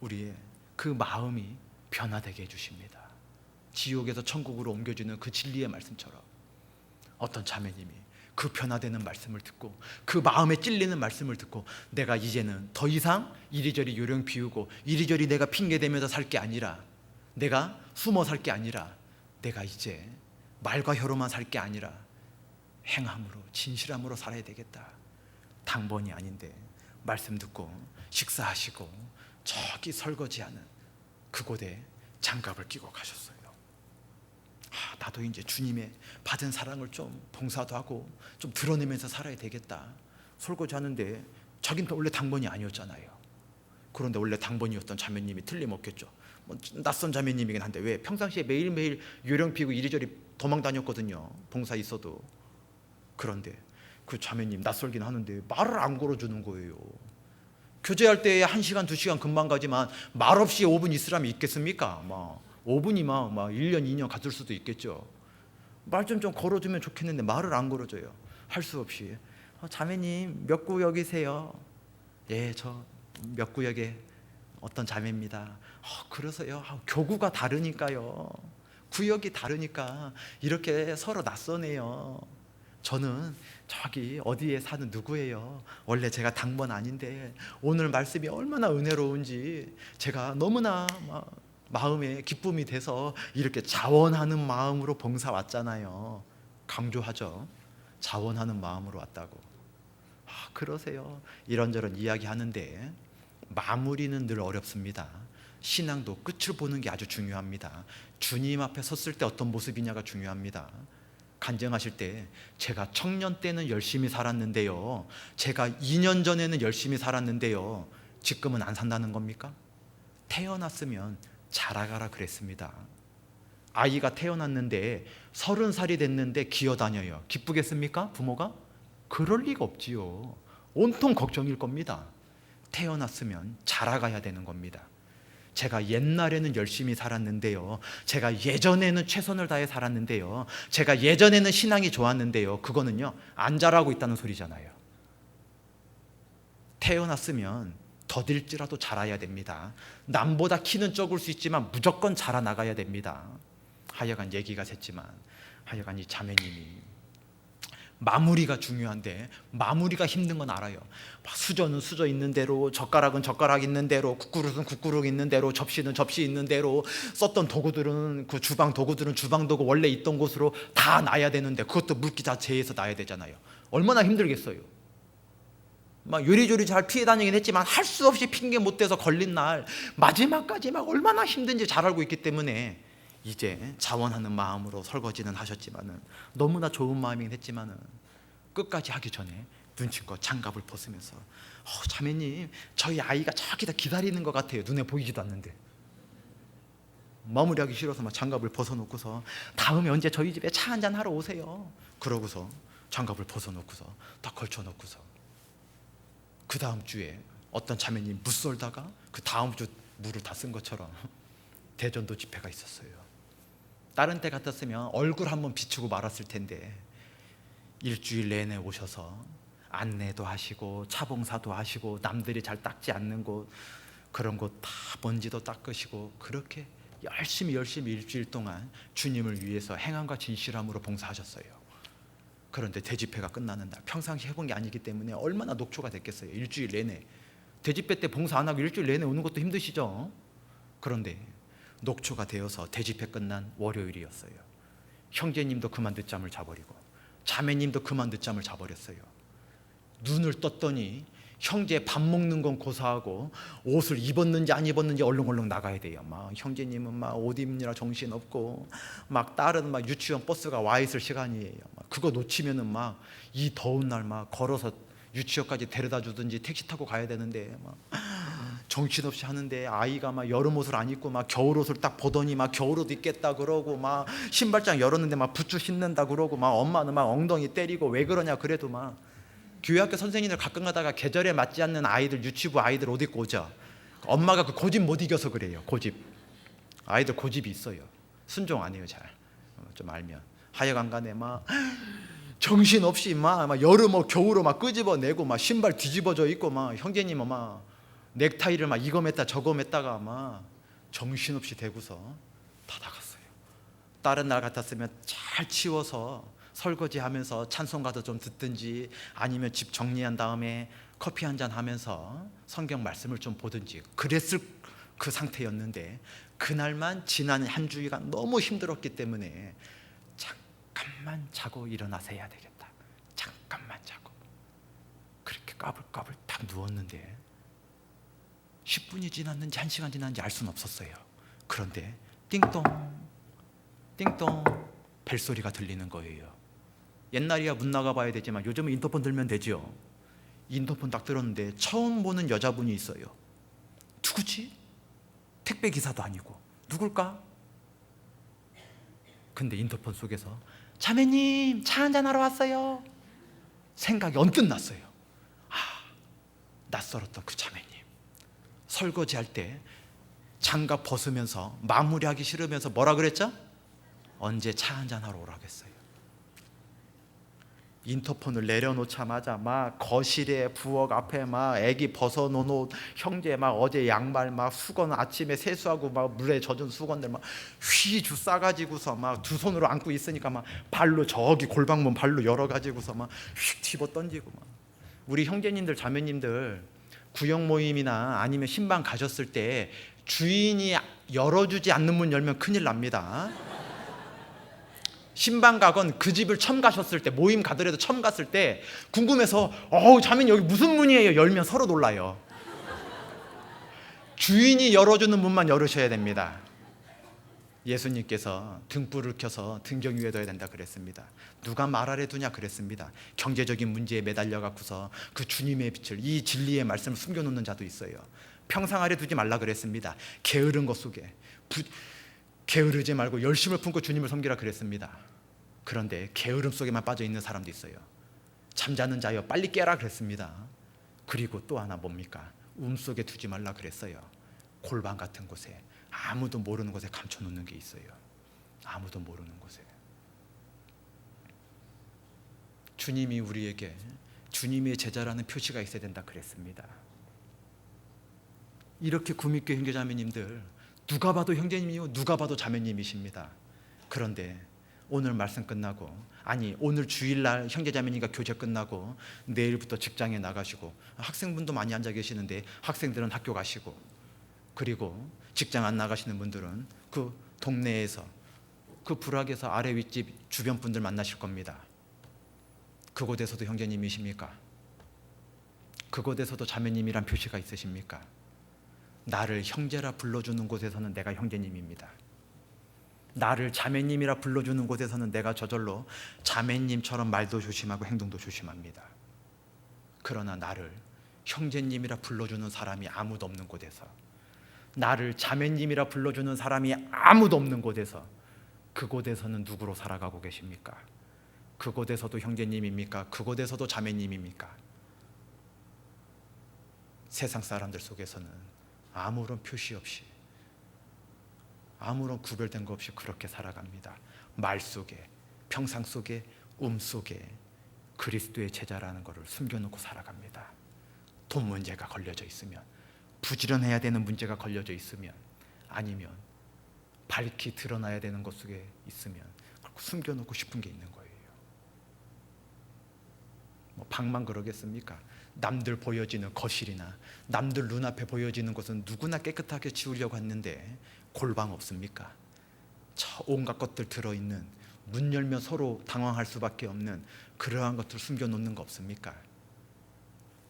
우리의 그 마음이 변화되게 해주십니다. 지옥에서 천국으로 옮겨주는 그 진리의 말씀처럼 어떤 자매님이 그 변화되는 말씀을 듣고 그 마음에 찔리는 말씀을 듣고 내가 이제는 더 이상 이리저리 요령 비우고 이리저리 내가 핑계대면서 살 게 아니라, 내가 숨어 살 게 아니라, 내가 이제 말과 혀로만 살 게 아니라 행함으로 진실함으로 살아야 되겠다. 당번이 아닌데 말씀 듣고 식사하시고 저기 설거지하는 그곳에 장갑을 끼고 가셨어요. 나도 이제 주님의 받은 사랑을 좀 봉사도 하고 좀 드러내면서 살아야 되겠다. 설거지 하는데 자기는 원래 당번이 아니었잖아요. 그런데 원래 당번이었던 자매님이 틀림없겠죠. 낯선 자매님이긴 한데 왜 평상시에 매일매일 요령 피고 이리저리 도망 다녔거든요. 봉사 있어도. 그런데 그 자매님 낯설긴 하는데 말을 안 걸어주는 거예요. 교제할 때 1시간 2시간 금방 가지만 말 없이 5분 있으라면 있겠습니까? 5분이면 1년 2년 갔을 수도 있겠죠. 말 좀 걸어주면 좋겠는데 말을 안 걸어줘요. 할 수 없이 자매님 몇 구역이세요? 예, 저 몇 구역에 어떤 자매입니다. 그래서요. 교구가 다르니까요. 구역이 다르니까 이렇게 서로 낯서네요. 저는 저기 어디에 사는 누구예요. 원래 제가 당번 아닌데 오늘 말씀이 얼마나 은혜로운지 제가 너무나 마음에 기쁨이 돼서 이렇게 자원하는 마음으로 봉사 왔잖아요. 강조하죠. 자원하는 마음으로 왔다고. 그러세요. 이런저런 이야기하는데 마무리는 늘 어렵습니다. 신앙도 끝을 보는 게 아주 중요합니다. 주님 앞에 섰을 때 어떤 모습이냐가 중요합니다. 간증하실 때 제가 청년 때는 열심히 살았는데요, 제가 2년 전에는 열심히 살았는데요, 지금은 안 산다는 겁니까? 태어났으면 자라가라 그랬습니다. 아이가 태어났는데 30살이 됐는데 기어다녀요. 기쁘겠습니까? 부모가? 그럴 리가 없지요. 온통 걱정일 겁니다. 태어났으면 자라가야 되는 겁니다. 제가 옛날에는 열심히 살았는데요, 제가 예전에는 최선을 다해 살았는데요, 제가 예전에는 신앙이 좋았는데요, 그거는요 안 자라고 있다는 소리잖아요. 태어났으면 더딜지라도 자라야 됩니다. 남보다 키는 적을 수 있지만 무조건 자라나가야 됩니다. 하여간 얘기가 샜지만 하여간 이 자매님이 마무리가 중요한데 마무리가 힘든 건 알아요. 수저는 수저 있는 대로, 젓가락은 젓가락 있는 대로, 국그릇은 국그릇 있는 대로, 접시는 접시 있는 대로, 썼던 도구들은 그 주방 도구들은 주방 도구 원래 있던 곳으로 다 놔야 되는데 그것도 물기 자체에서 놔야 되잖아요. 얼마나 힘들겠어요. 요리조리 잘 피해 다니긴 했지만 할 수 없이 핑계 못 대서 걸린 날 마지막까지 얼마나 힘든지 잘 알고 있기 때문에 이제 자원하는 마음으로 설거지는 하셨지만은, 너무나 좋은 마음이긴 했지만은 끝까지 하기 전에 눈치껏 장갑을 벗으면서 자매님 저희 아이가 저기다 기다리는 것 같아요. 눈에 보이지도 않는데. 마무리하기 싫어서 장갑을 벗어놓고서 다음에 언제 저희 집에 차 한잔 하러 오세요. 그러고서 장갑을 벗어놓고서 딱 걸쳐놓고서 그 다음 주에 어떤 자매님 무 썰다가 그 다음 주 무를 다 쓴 것처럼 대전도 집회가 있었어요. 다른 때 같았으면 얼굴 한번 비추고 말았을 텐데 일주일 내내 오셔서 안내도 하시고 차봉사도 하시고 남들이 잘 닦지 않는 곳, 그런 곳 다 먼지도 닦으시고 그렇게 열심히 일주일 동안 주님을 위해서 행함과 진실함으로 봉사하셨어요. 그런데 대집회가 끝나는 날, 평상시 해본 게 아니기 때문에 얼마나 녹초가 됐겠어요. 일주일 내내 대집회 때 봉사 안 하고 일주일 내내 오는 것도 힘드시죠. 그런데 녹초가 되어서 대집회 끝난 월요일이었어요. 형제님도 그만 늦잠을 자버리고 자매님도 그만 늦잠을 자버렸어요. 눈을 떴더니 형제 밥 먹는 건 고사하고 옷을 입었는지 안 입었는지 얼렁얼렁 나가야 돼요. 막 형제님은 막 옷 입느라 정신 없고, 막 딸은 막 유치원 버스가 와 있을 시간이에요. 막 그거 놓치면은 막 이 더운 날 막 걸어서 유치원까지 데려다 주든지 택시 타고 가야 되는데 막 정신없이 하는데, 아이가 막 여름 옷을 안 입고 막 겨울 옷을 딱 보더니 막 겨울 옷 입겠다 그러고, 막 신발장 열었는데 막 부츠 신는다 그러고, 막 엄마는 막 엉덩이 때리고 왜 그러냐 그래도 막 교회학교 선생님들 가끔 가다가 계절에 맞지 않는 아이들, 유치부 아이들 옷 입고 오죠. 엄마가 그 고집 못 이겨서 그래요. 고집. 아이들 고집이 있어요. 순종 안 해요. 잘 좀 알면. 하여간 간에 막 정신없이 막 여름 옷 겨울 옷 막 끄집어내고, 막 신발 뒤집어져 있고, 막 형제님은 막 넥타이를 막 이거 맸다 저거 맸다가 막 정신없이 대고서 다 나갔어요. 다른 날 같았으면 잘 치워서 설거지하면서 찬송가도 좀 듣든지, 아니면 집 정리한 다음에 커피 한잔 하면서 성경 말씀을 좀 보든지 그랬을 그 상태였는데, 그날만 지난 한 주일간 너무 힘들었기 때문에 잠깐만 자고 일어나서 해야 되겠다, 잠깐만 자고, 그렇게 까불까불 딱 누웠는데 10분이 지났는지 1시간 지났는지 알 수는 없었어요. 그런데 띵동 띵동 벨소리가 들리는 거예요. 옛날이야 문 나가봐야 되지만 요즘은 인터폰 들면 되죠. 인터폰 딱 들었는데 처음 보는 여자분이 있어요. 누구지? 택배 기사도 아니고 누굴까? 근데 인터폰 속에서 자매님 차 한잔 하러 왔어요. 생각이 언뜻 났어요. 아, 낯설었던 그 자매님. 설거지할 때 장갑 벗으면서 마무리하기 싫으면서 뭐라 그랬죠? 언제 차 한잔 하러 오라고 했어요. 인터폰을 내려놓자마자 막 거실에 부엌 앞에 막 애기 벗어놓은 옷, 형제 막 어제 양말 막 수건 아침에 세수하고 막 물에 젖은 수건들 막 휘주 싸가지고서 막 두 손으로 안고 있으니까 막 발로 저기 골방문 발로 열어가지고서 막 휙 집어 던지고. 막 우리 형제님들 자매님들 구역 모임이나 아니면 신방 가셨을 때 주인이 열어주지 않는 문 열면 큰일 납니다. 신방 가건 그 집을 처음 가셨을 때, 모임 가더라도 처음 갔을 때 궁금해서 자매님 여기 무슨 문이에요? 열면 서로 놀라요. 주인이 열어주는 문만 열으셔야 됩니다. 예수님께서 등불을 켜서 등경 위에 둬야 된다 그랬습니다. 누가 말 아래 두냐 그랬습니다. 경제적인 문제에 매달려 갖고서 그 주님의 빛을, 이 진리의 말씀을 숨겨놓는 자도 있어요. 평상 아래 두지 말라 그랬습니다. 게으른 것 속에 게으르지 말고 열심을 품고 주님을 섬기라 그랬습니다. 그런데 게으름 속에만 빠져 있는 사람도 있어요. 잠자는 자여 빨리 깨라 그랬습니다. 그리고 또 하나 뭡니까? 속에 두지 말라 그랬어요. 골방 같은 곳에, 아무도 모르는 곳에 감춰놓는 게 있어요. 아무도 모르는 곳에. 주님이 우리에게 주님의 제자라는 표시가 있어야 된다 그랬습니다. 이렇게 구미교회 형제자매님들, 누가 봐도 형제님이요 누가 봐도 자매님이십니다. 그런데 오늘 말씀 끝나고, 아니 오늘 주일날 형제자매님과 교제 끝나고 내일부터 직장에 나가시고, 학생분도 많이 앉아 계시는데 학생들은 학교 가시고, 그리고 직장 안 나가시는 분들은 그 동네에서 그 불악에서 아래 윗집 주변 분들 만나실 겁니다. 그곳에서도 형제님이십니까? 그곳에서도 자매님이란 표시가 있으십니까? 나를 형제라 불러주는 곳에서는 내가 형제님입니다. 나를 자매님이라 불러주는 곳에서는 내가 저절로 자매님처럼 말도 조심하고 행동도 조심합니다. 그러나 나를 형제님이라 불러주는 사람이 아무도 없는 곳에서, 나를 자매님이라 불러주는 사람이 아무도 없는 곳에서, 그곳에서는 누구로 살아가고 계십니까? 그곳에서도 형제님입니까? 그곳에서도 자매님입니까? 세상 사람들 속에서는 아무런 표시 없이, 아무런 구별된 것 없이 그렇게 살아갑니다. 말 속에, 평상 속에, 속에 그리스도의 제자라는 것을 숨겨놓고 살아갑니다. 돈 문제가 걸려져 있으면, 부지런해야 되는 문제가 걸려져 있으면, 아니면 밝히 드러나야 되는 것 속에 있으면 숨겨놓고 싶은 게 있는 거예요. 뭐 방만 그러겠습니까? 남들 보여지는 거실이나 남들 눈앞에 보여지는 것은 누구나 깨끗하게 치우려고 했는데 골방 없습니까? 저 온갖 것들 들어있는, 문 열면 서로 당황할 수밖에 없는 그러한 것들 숨겨놓는 거 없습니까?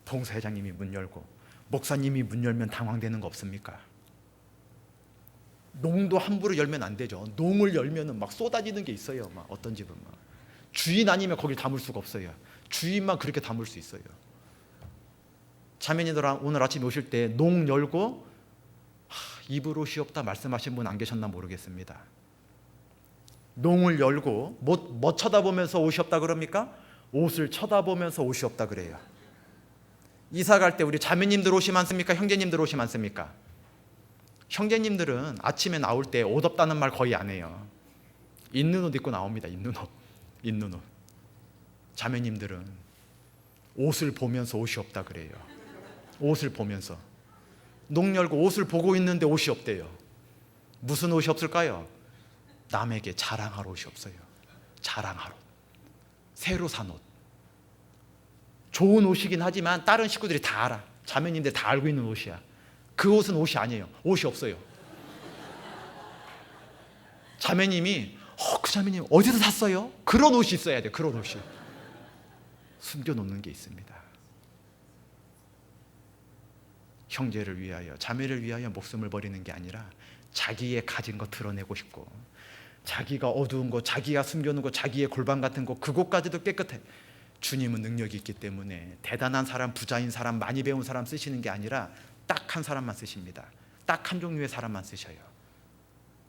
봉사회장님이 문 열고 목사님이 문 열면 당황되는 거 없습니까? 농도 함부로 열면 안 되죠. 농을 열면은 막 쏟아지는 게 있어요. 막 어떤 집은 막 주인 아니면 거길 담을 수가 없어요. 주인만 그렇게 담을 수 있어요. 자매님들 오늘 아침에 오실 때 농 열고 입을 옷이 없다 말씀하신 분 안 계셨나 모르겠습니다. 농을 열고 뭐 쳐다보면서 옷이 없다 그럽니까? 옷을 쳐다보면서 옷이 없다 그래요. 이사 갈 때 우리 자매님들 옷이 많습니까? 형제님들 옷이 많습니까? 형제님들은 아침에 나올 때 옷 없다는 말 거의 안 해요. 있는 옷 입고 나옵니다. 있는 옷. 자매님들은 옷을 보면서 옷이 없다 그래요. 옷을 보면서. 농 열고 옷을 보고 있는데 옷이 없대요. 무슨 옷이 없을까요? 남에게 자랑할 옷이 없어요. 자랑할 옷. 새로 산 옷. 좋은 옷이긴 하지만 다른 식구들이 다 알아. 자매님들 다 알고 있는 옷이야. 그 옷은 옷이 아니에요. 옷이 없어요. 자매님이 그 자매님 어디서 샀어요? 그런 옷이 있어야 돼요. 그런 옷이. 숨겨놓는 게 있습니다. 형제를 위하여, 자매를 위하여 목숨을 버리는 게 아니라 자기의 가진 거 드러내고 싶고, 자기가 어두운 거, 자기가 숨겨놓은 거, 자기의 골방 같은 거, 그것까지도 깨끗해. 주님은 능력이 있기 때문에 대단한 사람, 부자인 사람, 많이 배운 사람 쓰시는 게 아니라 딱 한 사람만 쓰십니다. 딱 한 종류의 사람만 쓰셔요.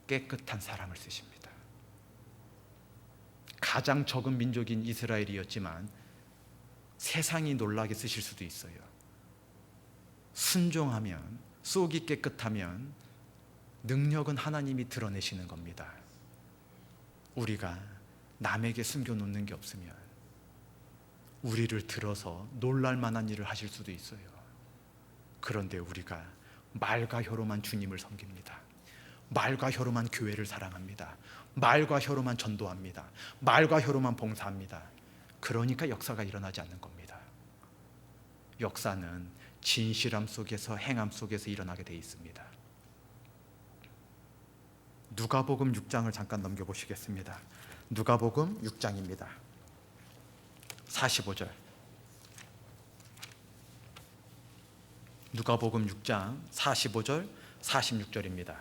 깨끗한 사람을 쓰십니다. 가장 적은 민족인 이스라엘이었지만 세상이 놀라게 쓰실 수도 있어요. 순종하면, 속이 깨끗하면 능력은 하나님이 드러내시는 겁니다. 우리가 남에게 숨겨놓는 게 없으면 우리를 들어서 놀랄 만한 일을 하실 수도 있어요. 그런데 우리가 말과 혀로만 주님을 섬깁니다. 말과 혀로만 교회를 사랑합니다. 말과 혀로만 전도합니다. 말과 혀로만 봉사합니다. 그러니까 역사가 일어나지 않는 겁니다. 역사는 진실함 속에서, 행함 속에서 일어나게 돼 있습니다. 누가복음 6장을 잠깐 넘겨보시겠습니다. 누가복음 6장입니다. 45절. 누가복음 6장 45절 46절입니다.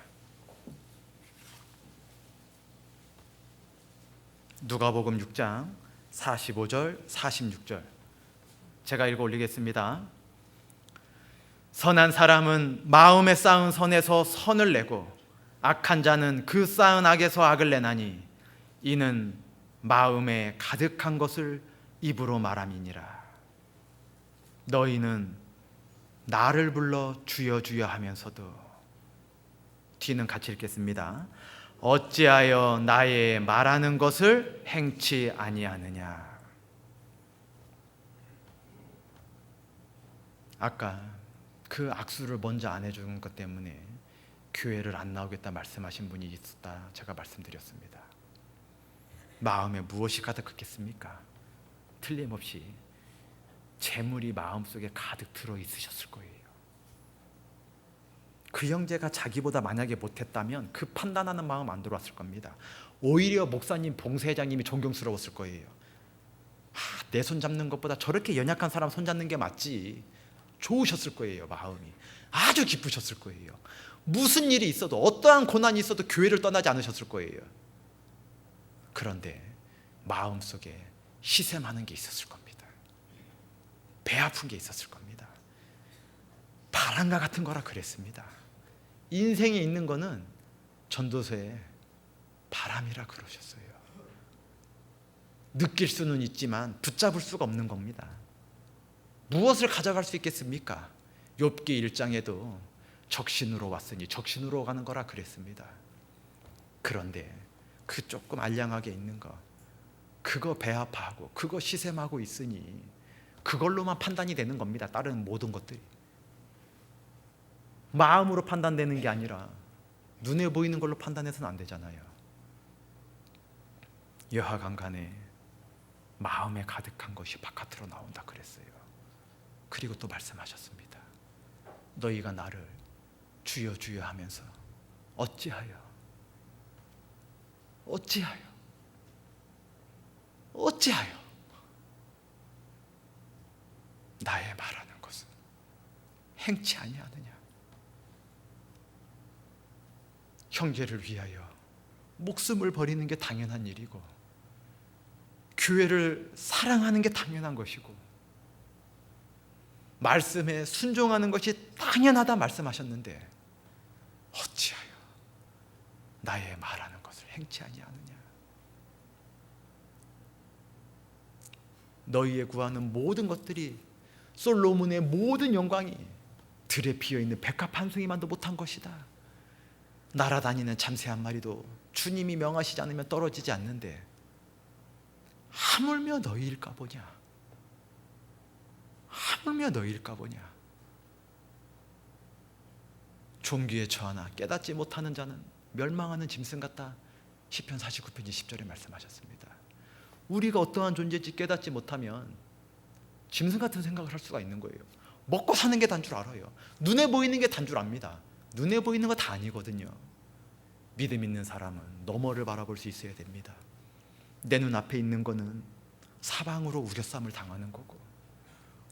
누가복음 6장 45절 46절. 제가 읽어 올리겠습니다. 선한 사람은 마음에 쌓은 선에서 선을 내고 악한 자는 그 쌓은 악에서 악을 내나니 이는 마음에 가득한 것을 입으로 말함이니라. 너희는 나를 불러 주여 주여 하면서도, 뒤는 같이 읽겠습니다. 어찌하여 나의 말하는 것을 행치 아니하느냐. 아까 그 악수를 먼저 안 해주는 것 때문에 교회를 안 나오겠다 말씀하신 분이 있었다 제가 말씀드렸습니다. 마음에 무엇이 가득했겠습니까? 틀림없이 재물이 마음속에 가득 들어 있으셨을 거예요. 그 형제가 자기보다 만약에 못했다면 그 판단하는 마음 안 들어왔을 겁니다. 오히려 목사님, 봉사회장님이 존경스러웠을 거예요. 내 손 잡는 것보다 저렇게 연약한 사람 손 잡는 게 맞지. 좋으셨을 거예요. 마음이 아주 기쁘셨을 거예요. 무슨 일이 있어도, 어떠한 고난이 있어도 교회를 떠나지 않으셨을 거예요. 그런데 마음속에 희생하는 게 있었을 겁니다. 배 아픈 게 있었을 겁니다. 바람과 같은 거라 그랬습니다. 인생에 있는 거는 전도서에 바람이라 그러셨어요. 느낄 수는 있지만 붙잡을 수가 없는 겁니다. 무엇을 가져갈 수 있겠습니까? 욥기 1장에도 적신으로 왔으니 적신으로 가는 거라 그랬습니다. 그런데 그 조금 알량하게 있는 거, 그거 배 아파하고 그거 시샘하고 있으니 그걸로만 판단이 되는 겁니다. 다른 모든 것들이 마음으로 판단되는 게 아니라 눈에 보이는 걸로 판단해서는 안 되잖아요. 여하간간에 마음에 가득한 것이 바깥으로 나온다 그랬어요. 그리고 또 말씀하셨습니다. 너희가 나를 주여 주여 하면서 어찌하여 나의 말하는 행치 아니하느냐. 형제를 위하여 목숨을 버리는 게 당연한 일이고, 교회를 사랑하는 게 당연한 것이고, 말씀에 순종하는 것이 당연하다 말씀하셨는데 어찌하여 나의 말하는 것을 행치 아니하느냐. 너희의 구하는 모든 것들이, 솔로몬의 모든 영광이 들에 피어있는 백합 한 송이만도 못한 것이다. 날아다니는 참새 한 마리도 주님이 명하시지 않으면 떨어지지 않는데 하물며 너희일까 보냐. 하물며 너희일까 보냐. 종기에 처하나 깨닫지 못하는 자는 멸망하는 짐승 같다. 시편 49편 20절에 말씀하셨습니다. 우리가 어떠한 존재인지 깨닫지 못하면 짐승 같은 생각을 할 수가 있는 거예요. 먹고 사는 게 단 줄 알아요. 눈에 보이는 게 단 줄 압니다. 눈에 보이는 거 다 아니거든요. 믿음 있는 사람은 너머를 바라볼 수 있어야 됩니다. 내 눈앞에 있는 거는 사방으로 우겨쌈을 당하는 거고,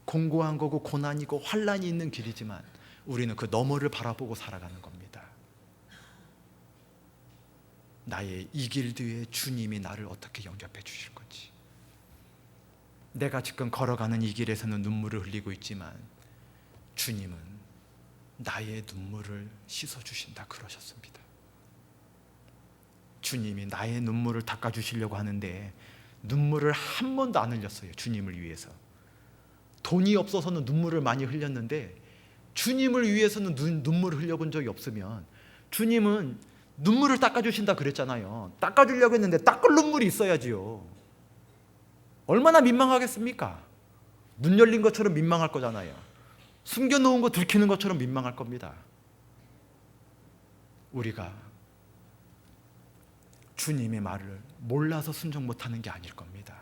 공고한 거고, 고난이고 환난이 있는 길이지만 우리는 그 너머를 바라보고 살아가는 겁니다. 나의 이 길 뒤에 주님이 나를 어떻게 영접해 주실 건지. 내가 지금 걸어가는 이 길에서는 눈물을 흘리고 있지만 주님은 나의 눈물을 씻어주신다 그러셨습니다. 주님이 나의 눈물을 닦아주시려고 하는데 눈물을 한 번도 안 흘렸어요. 주님을 위해서. 돈이 없어서는 눈물을 많이 흘렸는데 주님을 위해서는 눈물을 흘려본 적이 없으면, 주님은 눈물을 닦아주신다 그랬잖아요. 닦아주려고 했는데 닦을 눈물이 있어야지요. 얼마나 민망하겠습니까? 눈 열린 것처럼 민망할 거잖아요. 숨겨놓은 거 들키는 것처럼 민망할 겁니다. 우리가 주님의 말을 몰라서 순종 못하는 게 아닐 겁니다.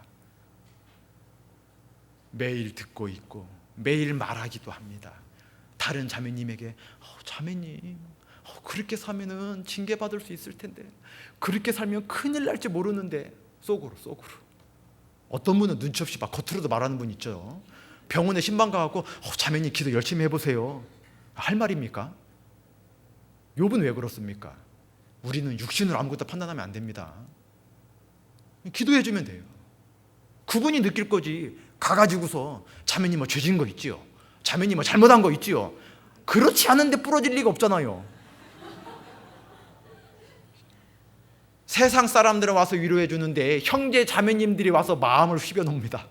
매일 듣고 있고 매일 말하기도 합니다. 다른 자매님에게 자매님 그렇게 살면은 징계받을 수 있을 텐데, 그렇게 살면 큰일 날지 모르는데, 속으로 어떤 분은 눈치 없이 막 겉으로도 말하는 분 있죠. 병원에 신방 가갖고 자매님 기도 열심히 해보세요 할 말입니까? 욥은 왜 그렇습니까? 우리는 육신으로 아무것도 판단하면 안 됩니다. 기도해주면 돼요. 그분이 느낄 거지. 가가지고서 자매님 뭐 죄진 거 있지요, 자매님 뭐 잘못한 거 있지요. 그렇지 않은데 부러질 리가 없잖아요. 세상 사람들은 와서 위로해 주는데 형제 자매님들이 와서 마음을 휘벼 놓습니다.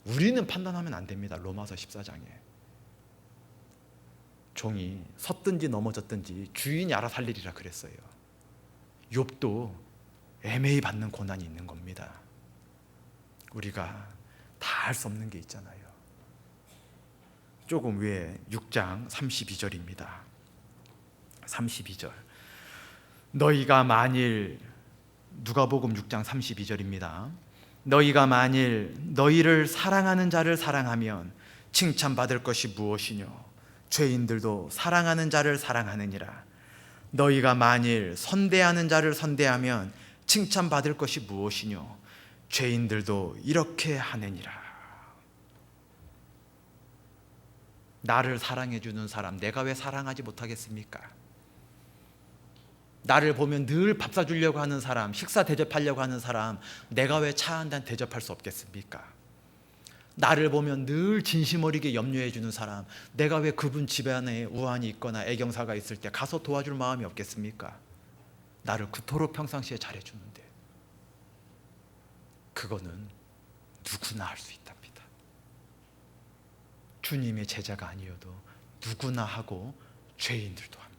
우리는 판단하면 안 됩니다. 로마서 14장에 종이 섰든지 넘어졌든지 주인이 알아서 할 일이라 그랬어요. 욥도 애매히 받는 고난이 있는 겁니다. 우리가 다 할 수 없는 게 있잖아요. 조금 위에 6장 32절입니다. 32절. 너희가 만일, 누가복음 6장 32절입니다. 너희가 만일 너희를 사랑하는 자를 사랑하면 칭찬받을 것이 무엇이뇨? 죄인들도 사랑하는 자를 사랑하느니라. 너희가 만일 선대하는 자를 선대하면 칭찬받을 것이 무엇이뇨? 죄인들도 이렇게 하느니라. 나를 사랑해 주는 사람 내가 왜 사랑하지 못하겠습니까? 나를 보면 늘 밥 사주려고 하는 사람, 식사 대접하려고 하는 사람 내가 왜 차 한 잔 대접할 수 없겠습니까? 나를 보면 늘 진심 어리게 염려해 주는 사람 내가 왜 그분 집안에 우환이 있거나 애경사가 있을 때 가서 도와줄 마음이 없겠습니까? 나를 그토록 평상시에 잘해주는데. 그거는 누구나 할 수 있답니다. 주님의 제자가 아니어도 누구나 하고 죄인들도 합니다.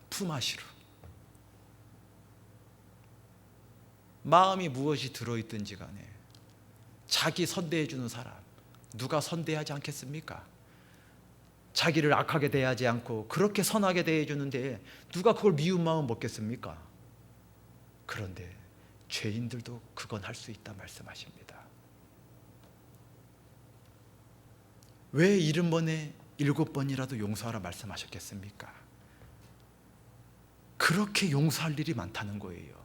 품앗이로. 마음이 무엇이 들어있든지 간에 자기 선대해 주는 사람 누가 선대하지 않겠습니까? 자기를 악하게 대하지 않고 그렇게 선하게 대해 주는데 누가 그걸 미운 마음 먹겠습니까? 그런데 죄인들도 그건 할 수 있다 말씀하십니다. 왜 70번에 7번이라도 용서하라 말씀하셨겠습니까? 그렇게 용서할 일이 많다는 거예요.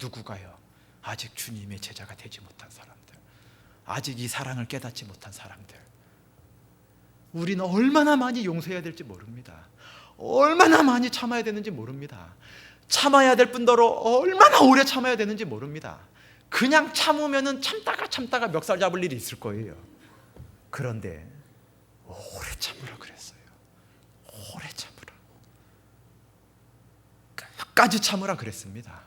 누구가요? 아직 주님의 제자가 되지 못한 사람들, 아직 이 사랑을 깨닫지 못한 사람들. 우리는 얼마나 많이 용서해야 될지 모릅니다. 얼마나 많이 참아야 되는지 모릅니다. 참아야 될 뿐더러 얼마나 오래 참아야 되는지 모릅니다. 그냥 참으면 참다가 멱살 잡을 일이 있을 거예요. 그런데 오래 참으라 그랬어요. 오래 참으라. 끝까지 참으라 그랬습니다.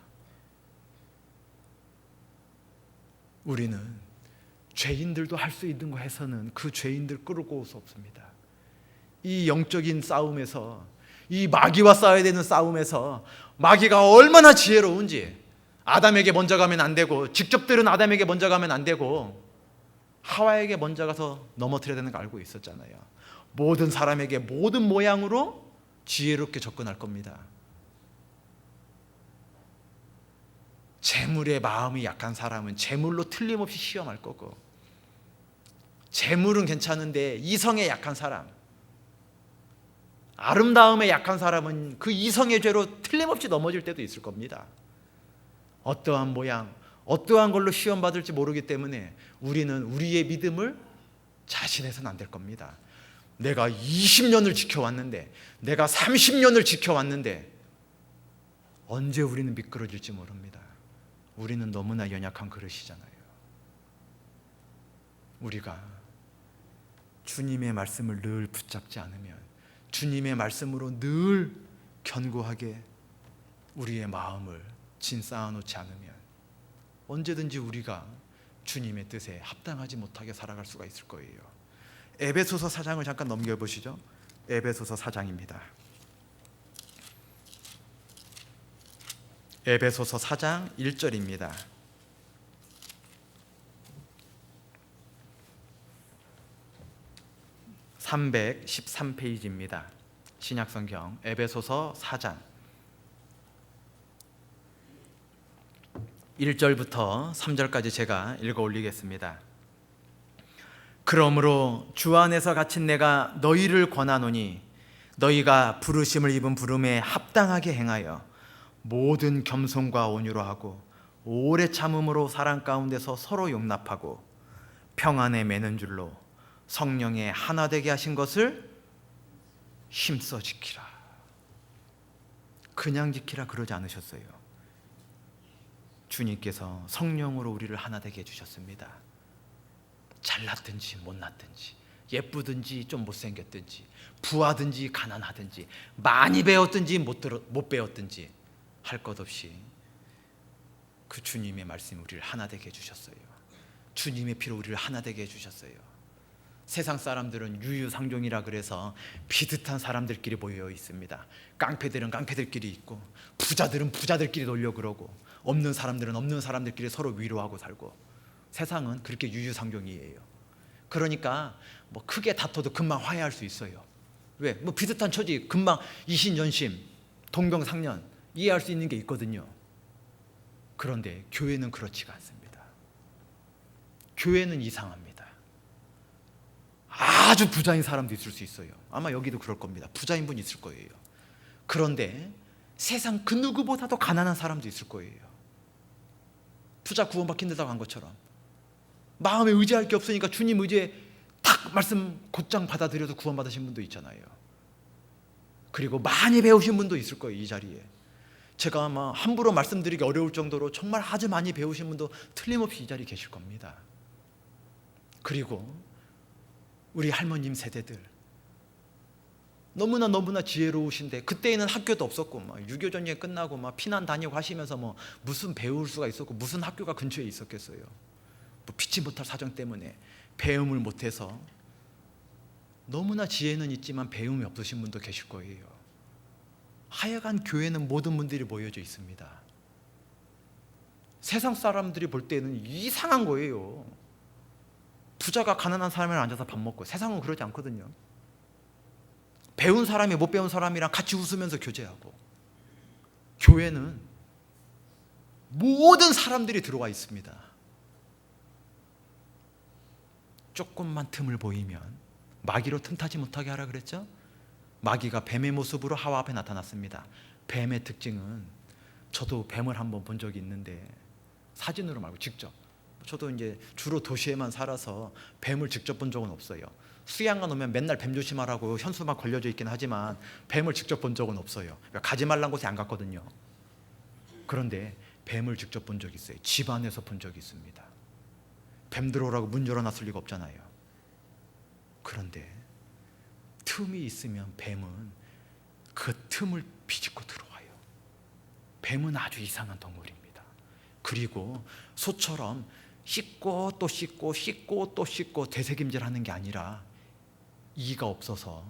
우리는 죄인들도 할 수 있는 거 해서는 그 죄인들 끌고 올 수 없습니다. 이 영적인 싸움에서, 이 마귀와 싸워야 되는 싸움에서 마귀가 얼마나 지혜로운지, 아담에게 먼저 가면 안 되고, 직접 들은 아담에게 먼저 가면 안 되고, 하와에게 먼저 가서 넘어뜨려야 되는 거 알고 있었잖아요. 모든 사람에게 모든 모양으로 지혜롭게 접근할 겁니다. 재물에 마음이 약한 사람은 재물로 틀림없이 시험할 거고, 재물은 괜찮은데 이성에 약한 사람, 아름다움에 약한 사람은 그 이성의 죄로 틀림없이 넘어질 때도 있을 겁니다. 어떠한 모양, 어떠한 걸로 시험받을지 모르기 때문에 우리는 우리의 믿음을 자신해서는 안 될 겁니다. 내가 20년을 지켜왔는데, 내가 30년을 지켜왔는데 언제 우리는 미끄러질지 모릅니다. 우리는 너무나 연약한 그릇이잖아요. 우리가 주님의 말씀을 늘 붙잡지 않으면, 주님의 말씀으로 늘 견고하게 우리의 마음을 진쌓아 놓지 않으면 언제든지 우리가 주님의 뜻에 합당하지 못하게 살아갈 수가 있을 거예요. 에베소서 4장을 잠깐 넘겨보시죠. 에베소서 4장입니다. 에베소서 4장 1절입니다. (313페이지입니다) 신약성경 에베소서 4장 1절부터 3절까지 제가 읽어 올리겠습니다. 그러므로 주 안에서 갇힌 내가 너희를 권하노니 너희가 부르심을 입은 부름에 합당하게 행하여 모든 겸손과 온유로 하고 오래 참음으로 사랑 가운데서 서로 용납하고 평안에 매는 줄로 성령에 하나 되게 하신 것을 힘써 지키라. 그냥 지키라 그러지 않으셨어요. 주님께서 성령으로 우리를 하나 되게 해주셨습니다. 잘났든지 못났든지, 예쁘든지 좀 못생겼든지, 부하든지 가난하든지, 많이 배웠든지 못 배웠든지 할 것 없이 그 주님의 말씀이 우리를 하나 되게 해주셨어요. 주님의 피로 우리를 하나 되게 해주셨어요. 세상 사람들은 유유상종이라 그래서 비슷한 사람들끼리 모여 있습니다. 깡패들은 깡패들끼리 있고, 부자들은 부자들끼리 놀려 그러고, 없는 사람들은 없는 사람들끼리 서로 위로하고 살고, 세상은 그렇게 유유상종이에요. 그러니까 뭐 크게 다퉈도 금방 화해할 수 있어요. 왜? 뭐 비슷한 처지 금방 이신연심, 동병상련 이해할 수 있는 게 있거든요. 그런데 교회는 그렇지가 않습니다. 교회는 이상합니다. 아주 부자인 사람도 있을 수 있어요. 아마 여기도 그럴 겁니다. 부자인 분 있을 거예요. 그런데 세상 그 누구보다도 가난한 사람도 있을 거예요. 부자 구원받긴 데다가 한 것처럼 마음에 의지할 게 없으니까 주님 의지에 탁 말씀 곧장 받아들여서 구원받으신 분도 있잖아요. 그리고 많이 배우신 분도 있을 거예요. 이 자리에 제가 아마 함부로 말씀드리기 어려울 정도로 정말 아주 많이 배우신 분도 틀림없이 이 자리에 계실 겁니다. 그리고 우리 할머님 세대들 너무나 지혜로우신데, 그때에는 학교도 없었고 막 6.25 전쟁 끝나고 막 피난 다니고 하시면서 뭐 무슨 배울 수가 있었고 무슨 학교가 근처에 있었겠어요. 뭐 피치 못할 사정 때문에 배움을 못해서 너무나 지혜는 있지만 배움이 없으신 분도 계실 거예요. 하여간 교회는 모든 분들이 모여져 있습니다. 세상 사람들이 볼 때는 이상한 거예요. 부자가 가난한 사람을 앉아서 밥 먹고, 세상은 그러지 않거든요. 배운 사람이 못 배운 사람이랑 같이 웃으면서 교제하고, 교회는 모든 사람들이 들어와 있습니다. 조금만 틈을 보이면 마귀로 틈타지 못하게 하라 그랬죠? 마귀가 뱀의 모습으로 하와 앞에 나타났습니다. 뱀의 특징은, 저도 뱀을 한번 본 적이 있는데, 사진으로 말고 직접, 저도 이제 주로 도시에만 살아서 뱀을 직접 본 적은 없어요. 수양관 오면 맨날 뱀 조심하라고 현수막 걸려져 있긴 하지만 뱀을 직접 본 적은 없어요. 가지 말란 곳에 안 갔거든요. 그런데 뱀을 직접 본 적이 있어요. 집 안에서 본 적이 있습니다. 뱀 들어오라고 문 열어놨을 리가 없잖아요. 그런데 틈이 있으면 뱀은 그 틈을 비집고 들어와요. 뱀은 아주 이상한 동물입니다. 그리고 소처럼 씻고 또 씻고 씻고 또 씻고 되새김질하는 게 아니라 이가 없어서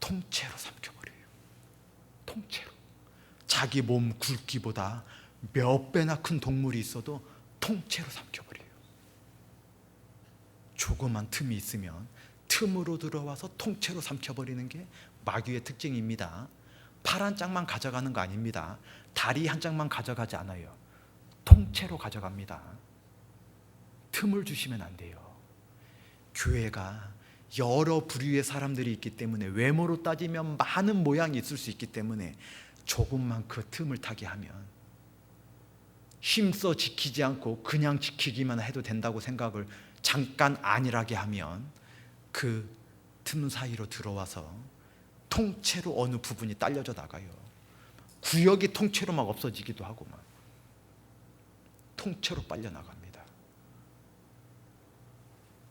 통째로 삼켜버려요. 통째로. 자기 몸 굵기보다 몇 배나 큰 동물이 있어도 통째로 삼켜버려요. 조그만 틈이 있으면 틈으로 들어와서 통째로 삼켜버리는 게 마귀의 특징입니다. 팔 한 짝만 가져가는 거 아닙니다. 다리 한 짝만 가져가지 않아요. 통째로 가져갑니다. 틈을 주시면 안 돼요. 교회가 여러 부류의 사람들이 있기 때문에 외모로 따지면 많은 모양이 있을 수 있기 때문에 조금만 그 틈을 타게 하면, 힘써 지키지 않고 그냥 지키기만 해도 된다고 생각을 잠깐 안일하게 하면 그 틈 사이로 들어와서 통째로 어느 부분이 딸려져 나가요. 구역이 통째로 막 없어지기도 하고 막 통째로 빨려 나갑니다.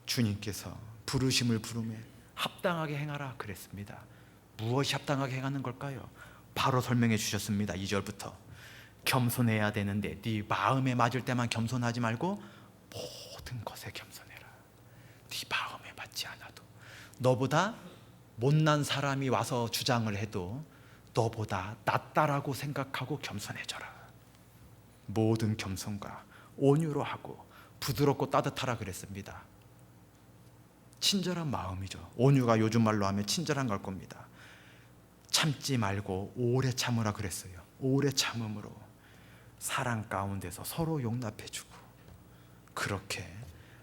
주님께서 부르심을 부르매 합당하게 행하라 그랬습니다. 무엇이 합당하게 행하는 걸까요? 바로 설명해 주셨습니다. 2절부터 겸손해야 되는데 네 마음에 맞을 때만 겸손하지 말고 모든 것에 겸손해라. 네 마음에 맞지 않아도, 너보다 못난 사람이 와서 주장을 해도 너보다 낫다라고 생각하고 겸손해져라. 모든 겸손과 온유로 하고 부드럽고 따뜻하라 그랬습니다. 친절한 마음이죠. 온유가 요즘 말로 하면 친절한 걸 겁니다. 참지 말고 오래 참으라 그랬어요. 오래 참음으로 사랑 가운데서 서로 용납해주고, 그렇게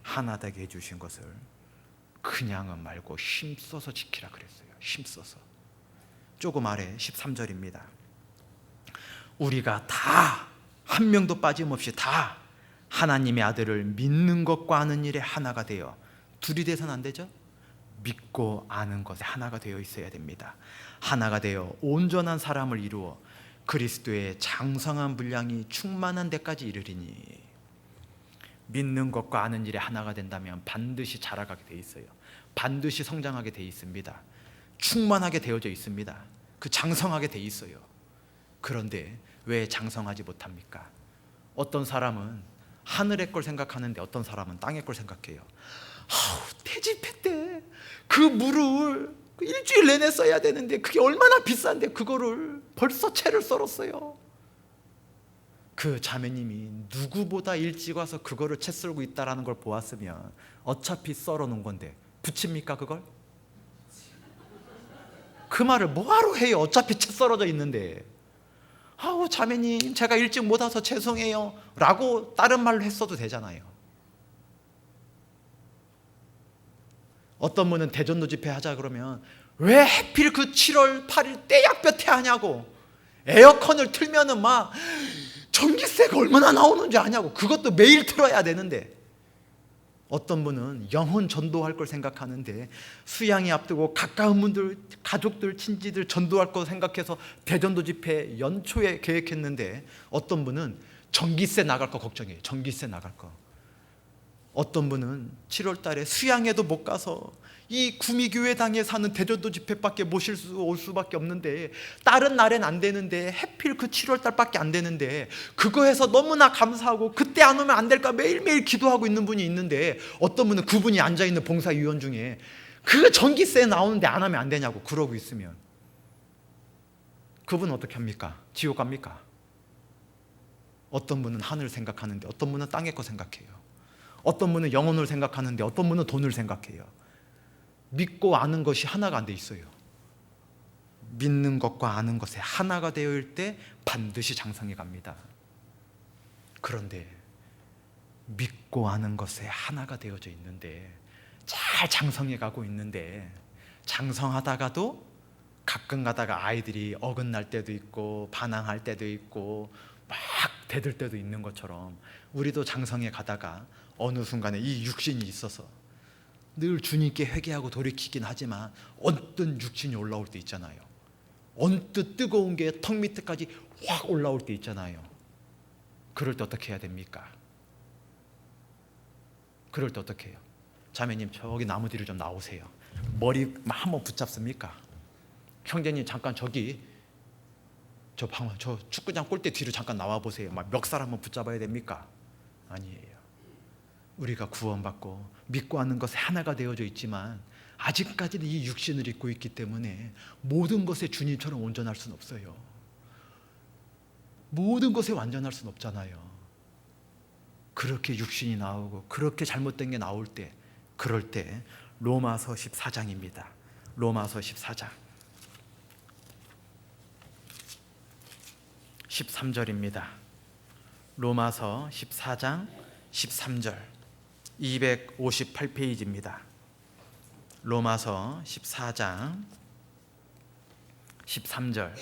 하나 되게 해주신 것을 그냥은 말고 힘써서 지키라 그랬어요. 힘써서. 조금 아래 13절입니다. 우리가 다 한 명도 빠짐없이 다 하나님의 아들을 믿는 것과 아는 일에 하나가 되어, 둘이 돼서는 안 되죠? 믿고 아는 것에 하나가 되어 있어야 됩니다. 하나가 되어 온전한 사람을 이루어 그리스도의 장성한 분량이 충만한 데까지 이르리니. 믿는 것과 아는 일에 하나가 된다면 반드시 자라가게 돼 있어요. 반드시 성장하게 돼 있습니다. 충만하게 되어져 있습니다. 그 장성하게 돼 있어요. 그런데 왜 장성하지 못합니까? 어떤 사람은 하늘의 걸 생각하는데 어떤 사람은 땅의 걸 생각해요. 대집회 때 그 물을 일주일 내내 써야 되는데 그게 얼마나 비싼데 그거를 벌써 채를 썰었어요. 그 자매님이 누구보다 일찍 와서 그거를 채 썰고 있다는 걸 보았으면 어차피 썰어 놓은 건데 붙입니까 그걸? 그 말을 뭐하러 해요? 어차피 채 썰어져 있는데. 자매님 제가 일찍 못 와서 죄송해요 라고 다른 말로 했어도 되잖아요. 어떤 분은 대전도 집회 하자 그러면 왜 하필 그 7월 8일 떼약볕에 하냐고, 에어컨을 틀면은 막 전기세가 얼마나 나오는지 아냐고, 그것도 매일 틀어야 되는데. 어떤 분은 영혼 전도할 걸 생각하는데 수양이 앞두고 가까운 분들, 가족들, 친지들 전도할 거 생각해서 대전도 집회 연초에 계획했는데, 어떤 분은 전기세 나갈 거 걱정해요. 전기세 나갈 거. 어떤 분은 7월 달에 수양에도 못 가서 이 구미교회당에 사는 대전도 집회밖에 모실 올 수밖에 없는데, 다른 날엔 안 되는데 하필 그 7월 달밖에 안 되는데 그거 해서 너무나 감사하고 그때 안 오면 안 될까 매일매일 기도하고 있는 분이 있는데, 어떤 분은 그분이 앉아있는 봉사위원 중에 그 전기세 나오는데 안 하면 안 되냐고 그러고 있으면 그분은 어떻게 합니까? 지옥 갑니까? 어떤 분은 하늘 생각하는데 어떤 분은 땅의 거 생각해요. 어떤 분은 영혼을 생각하는데 어떤 분은 돈을 생각해요. 믿고 아는 것이 하나가 안 돼 있어요. 믿는 것과 아는 것에 하나가 되어 있을 때 반드시 장성해 갑니다. 그런데 믿고 아는 것에 하나가 되어져 있는데, 잘 장성해 가고 있는데, 장성하다가도 가끔 가다가 아이들이 어긋날 때도 있고 반항할 때도 있고 막 대들 때도 있는 것처럼 우리도 장성해 가다가 어느 순간에 이 육신이 있어서 늘 주님께 회개하고 돌이키긴 하지만 언뜻 육신이 올라올 때 있잖아요. 언뜻 뜨거운 게 턱 밑에까지 확 올라올 때 있잖아요. 그럴 때 어떻게 해야 됩니까? 그럴 때 어떻게 해요? 자매님, 저기 나무 뒤로 좀 나오세요. 머리 한번 붙잡습니까? 형제님, 잠깐 저기 저 축구장 골대 뒤로 잠깐 나와 보세요. 막 멱살 한번 붙잡아야 됩니까? 아니에요. 우리가 구원받고 믿고 하는 것에 하나가 되어져 있지만 아직까지는 이 육신을 입고 있기 때문에 모든 것에 주님처럼 온전할 수는 없어요. 모든 것에 완전할 수는 없잖아요. 그렇게 육신이 나오고 그렇게 잘못된 게 나올 때, 그럴 때 로마서 14장입니다. 로마서 14장 13절입니다. 로마서 14장 13절 258페이지입니다. 로마서 14장 13절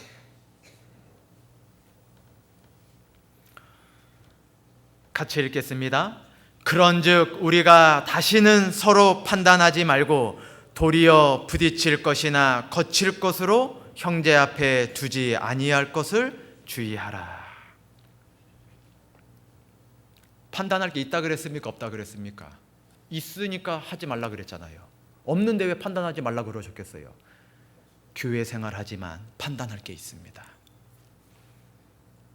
같이 읽겠습니다. 그런즉 우리가 다시는 서로 판단하지 말고 도리어 부딪힐 것이나 거칠 것으로 형제 앞에 두지 아니할 것을 주의하라. 판단할 게 있다 그랬습니까? 없다 그랬습니까? 있으니까 하지 말라 그랬잖아요. 없는데 왜 판단하지 말라 그러셨겠어요? 교회 생활하지만 판단할 게 있습니다.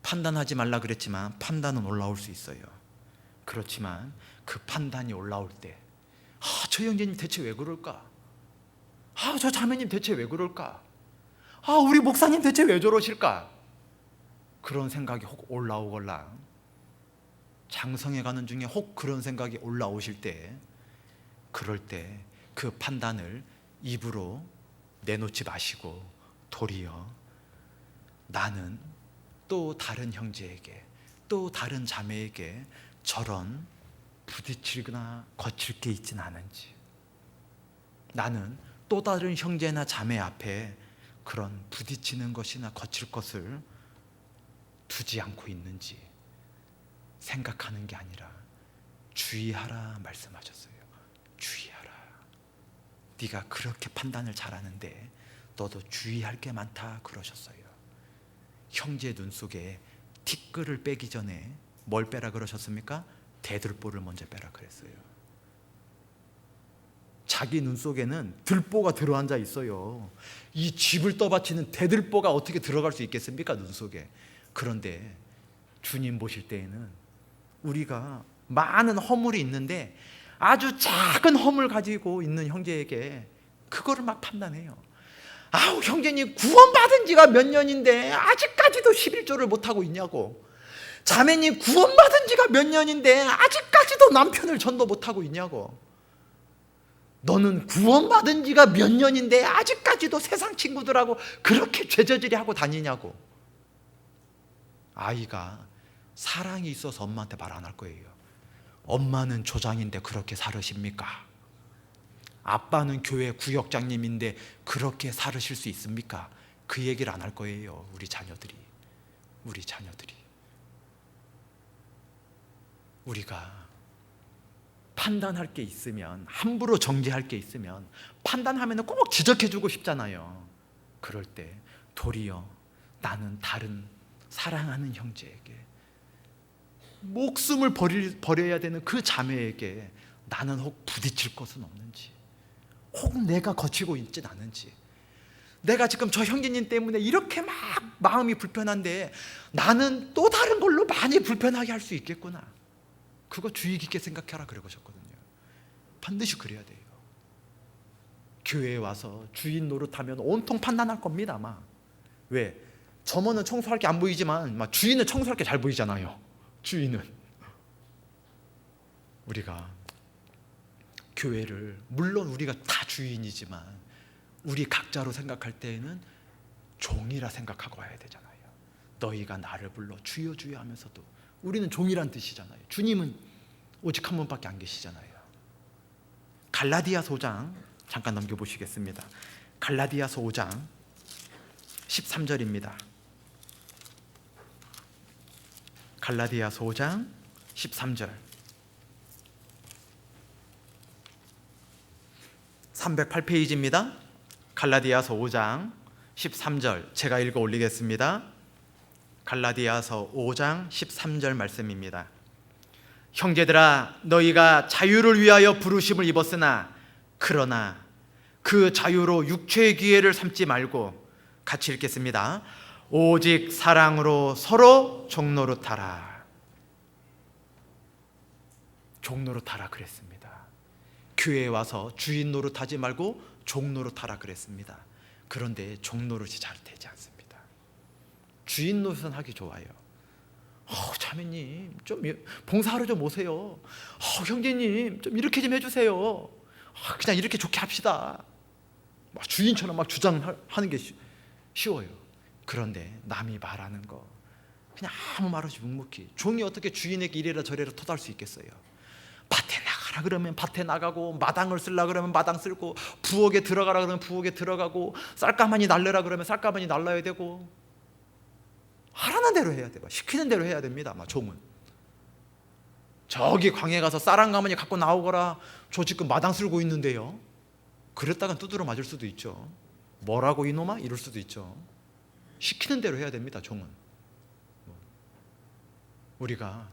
판단하지 말라 그랬지만 판단은 올라올 수 있어요. 그렇지만 그 판단이 올라올 때, 저 형제님 대체 왜 그럴까? 저 자매님 대체 왜 그럴까? 우리 목사님 대체 왜 저러실까? 그런 생각이 혹 올라오거나 장성해 가는 중에 혹 그런 생각이 올라오실 때, 그럴 때 그 판단을 입으로 내놓지 마시고 도리어 나는 또 다른 형제에게, 또 다른 자매에게 저런 부딪히거나 거칠 게 있진 않은지, 나는 또 다른 형제나 자매 앞에 그런 부딪히는 것이나 거칠 것을 두지 않고 있는지 생각하는 게 아니라 주의하라 말씀하셨어요. 주의하라. 네가 그렇게 판단을 잘하는데 너도 주의할 게 많다 그러셨어요. 형제 눈 속에 티끌을 빼기 전에 뭘 빼라 그러셨습니까? 대들보를 먼저 빼라 그랬어요. 자기 눈 속에는 들보가 들어앉아 있어요. 이 쥐을 떠받치는 대들보가 어떻게 들어갈 수 있겠습니까? 눈 속에. 그런데 주님 보실 때에는 우리가 많은 허물이 있는데 아주 작은 허물 가지고 있는 형제에게 그거를 막 판단해요. 형제님 구원받은 지가 몇 년인데 아직까지도 11조를 못하고 있냐고. 자매님 구원받은 지가 몇 년인데 아직까지도 남편을 전도 못하고 있냐고. 너는 구원받은 지가 몇 년인데 아직까지도 세상 친구들하고 그렇게 죄저질이 하고 다니냐고. 아이가 사랑이 있어서 엄마한테 말 안 할 거예요. 엄마는 조장인데 그렇게 살으십니까? 아빠는 교회 구역장님인데 그렇게 살으실 수 있습니까? 그 얘기를 안 할 거예요. 우리 자녀들이. 우리가 판단할 게 있으면, 함부로 정죄할 게 있으면 판단하면 꼭 지적해주고 싶잖아요. 그럴 때 도리어 나는 다른 사랑하는 형제에게, 목숨을 버려야 되는 그 자매에게 나는 혹 부딪힐 것은 없는지, 혹 내가 거치고 있진 않은지, 내가 지금 저 형제님 때문에 이렇게 막 마음이 불편한데 나는 또 다른 걸로 많이 불편하게 할 수 있겠구나. 그거 주의 깊게 생각해라 그러셨거든요. 반드시 그래야 돼요. 교회에 와서 주인 노릇하면 온통 판단할 겁니다. 아마. 왜? 점원은 청소할 게 안 보이지만 막 주인은 청소할 게 잘 보이잖아요. 주인은. 우리가 교회를, 물론 우리가 다 주인이지만 우리 각자로 생각할 때에는 종이라 생각하고 와야 되잖아요. 너희가 나를 불러 주여 주여 하면서도 우리는 종이란 뜻이잖아요. 주님은 오직 한 분밖에 안 계시잖아요. 갈라디아서 5장 잠깐 넘겨보시겠습니다. 갈라디아서 5장 13절입니다. 갈라디아서 5장 13절. 308페이지입니다. 갈라디아서 5장 13절 제가 읽어 올리겠습니다. 갈라디아서 5장 13절 말씀입니다. 형제들아, 너희가 자유를 위하여 부르심을 입었으나 그러나 그 자유로 육체의 기회를 삼지 말고, 같이 읽겠습니다. 오직 사랑으로 서로 종노릇하라. 종노릇하라 그랬습니다. 교회에 와서 주인 노릇하지 말고 종노릇하라 그랬습니다. 그런데 종노릇이 잘 되지 않습니다. 주인 노릇은 하기 좋아요. 자매님 좀 봉사하러 좀 오세요. 형제님 좀 이렇게 좀 해주세요. 그냥 이렇게 좋게 합시다. 막 주인처럼 막 주장하는 게 쉬워요. 그런데 남이 말하는 거 그냥 아무 말 없이 묵묵히, 종이 어떻게 주인에게 이래라 저래라 토달 수 있겠어요. 밭에 나가라 그러면 밭에 나가고, 마당을 쓸라 그러면 마당 쓸고, 부엌에 들어가라 그러면 부엌에 들어가고, 쌀가마니 날려라 그러면 쌀가마니 날라야 되고, 하라는 대로 해야 돼요. 시키는 대로 해야 됩니다. 아마 종은 저기 광야에 가서 쌀 한 가마니 갖고 나오거라, 저 지금 마당 쓸고 있는데요. 그랬다간 두드러 맞을 수도 있죠. 뭐라고 이놈아? 이럴 수도 있죠. 시키는 대로 해야 됩니다. 종은. 우리가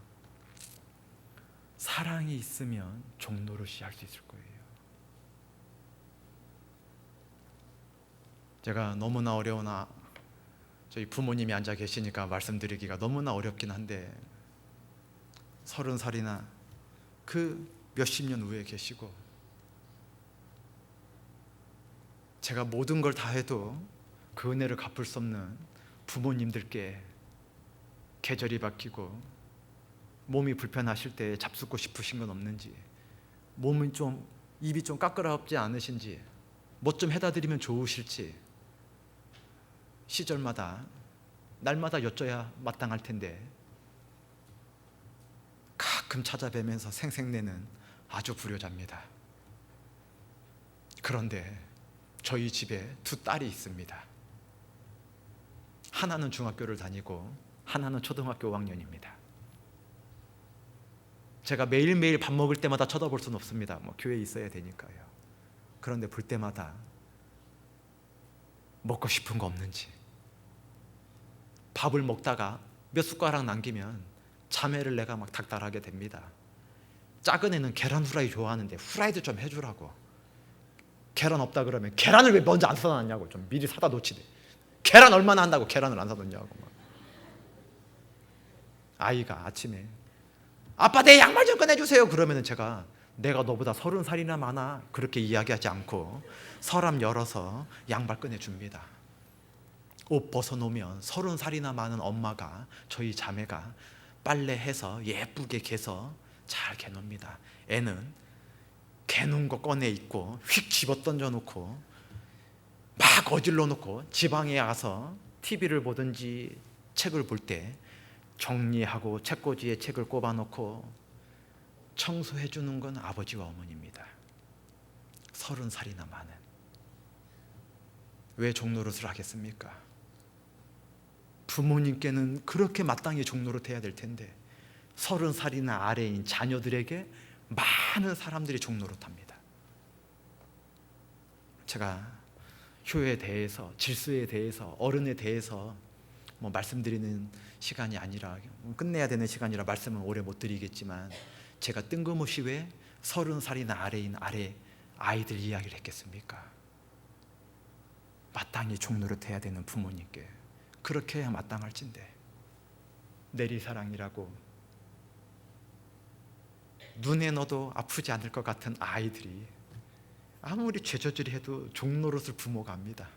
사랑이 있으면 종노릇이 할 수 있을 거예요. 제가 너무나 어려우나 저희 부모님이 앉아 계시니까 말씀드리기가 너무나 어렵긴 한데, 30살이나 그 몇십 년 후에 계시고, 제가 모든 걸 다 해도 그 은혜를 갚을 수 없는 부모님들께 계절이 바뀌고 몸이 불편하실 때 잡수고 싶으신 건 없는지, 몸은 좀 입이 좀 까끌어없지 않으신지, 뭐 좀 해다 드리면 좋으실지, 시절마다 날마다 여쭤야 마땅할 텐데 가끔 찾아뵈면서 생색내는 아주 불효자입니다. 그런데 저희 집에 두 딸이 있습니다. 하나는 중학교를 다니고 하나는 초등학교 5학년입니다. 제가 매일매일 밥 먹을 때마다 쳐다볼 수는 없습니다. 교회에 있어야 되니까요. 그런데 볼 때마다 먹고 싶은 거 없는지, 밥을 먹다가 몇 숟가락 남기면 자매를 내가 막 닥달하게 됩니다. 작은 애는 계란 후라이 좋아하는데 후라이도 좀 해주라고. 계란 없다 그러면 계란을 왜 먼저 안 사다 놨냐고, 좀 미리 사다 놓치대. 계란 얼마나 한다고 계란을 안 사다 놓냐고. 아이가 아침에 아빠 내 양말 좀 꺼내주세요 그러면 제가 내가 너보다 30살이나 많아 그렇게 이야기하지 않고 서랍 열어서 양말 꺼내줍니다. 옷 벗어놓으면 30살이나 많은 엄마가, 저희 자매가 빨래해서 예쁘게 개서 잘 개놉니다. 애는 개놓은 거 꺼내 입고 휙 집어 던져놓고 막 어질러 놓고 지방에 와서 TV를 보든지 책을 볼 때 정리하고 책꽂이에 책을 꼽아놓고 청소해주는 건 아버지와 어머니입니다. 30살이나 많은. 왜 종노릇을 하겠습니까? 부모님께는 그렇게 마땅히 종노릇 해야 될 텐데 30살이나 아래인 자녀들에게 많은 사람들이 종노릇합니다. 제가 효에 대해서, 질서에 대해서, 어른에 대해서 말씀드리는 시간이 아니라, 끝내야 되는 시간이라 말씀은 오래 못 드리겠지만, 제가 뜬금없이 왜 30살이나 아래인 아이들 이야기를 했겠습니까? 마땅히 종노릇 해야 되는 부모님께 그렇게 해야 마땅할진데, 내리사랑이라고 눈에 넣어도 아프지 않을 것 같은 아이들이 아무리 죄저질이 해도 종노릇을 부모가 합니다.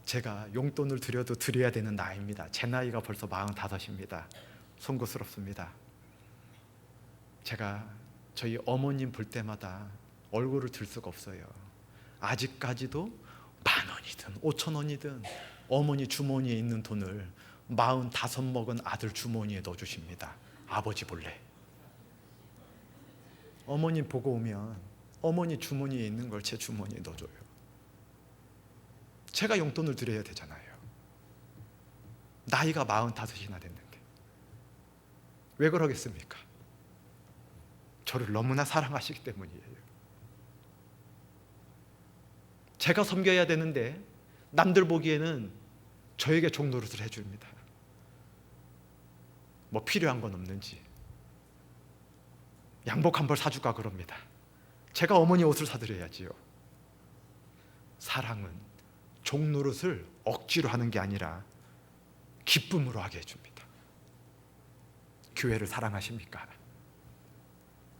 제가 용돈을 드려도 드려야 되는 나이입니다. 제 나이가 벌써 45입니다. 송구스럽습니다. 제가 저희 어머님 볼 때마다 얼굴을 들 수가 없어요. 아직까지도 10,000원이든 5,000원이든 어머니 주머니에 있는 돈을 45 먹은 아들 주머니에 넣어주십니다. 아버지 볼래. 어머니 보고 오면 어머니 주머니에 있는 걸 제 주머니에 넣어줘요. 제가 용돈을 드려야 되잖아요. 나이가 45이나 됐는데 왜 그러겠습니까? 저를 너무나 사랑하시기 때문이에요. 제가 섬겨야 되는데 남들 보기에는 저에게 종노릇을 해줍니다. 뭐 필요한 건 없는지 양복 한 벌 사줄까 그럽니다. 제가 어머니 옷을 사드려야지요. 사랑은 종노릇을 억지로 하는 게 아니라 기쁨으로 하게 해줍니다. 교회를 사랑하십니까?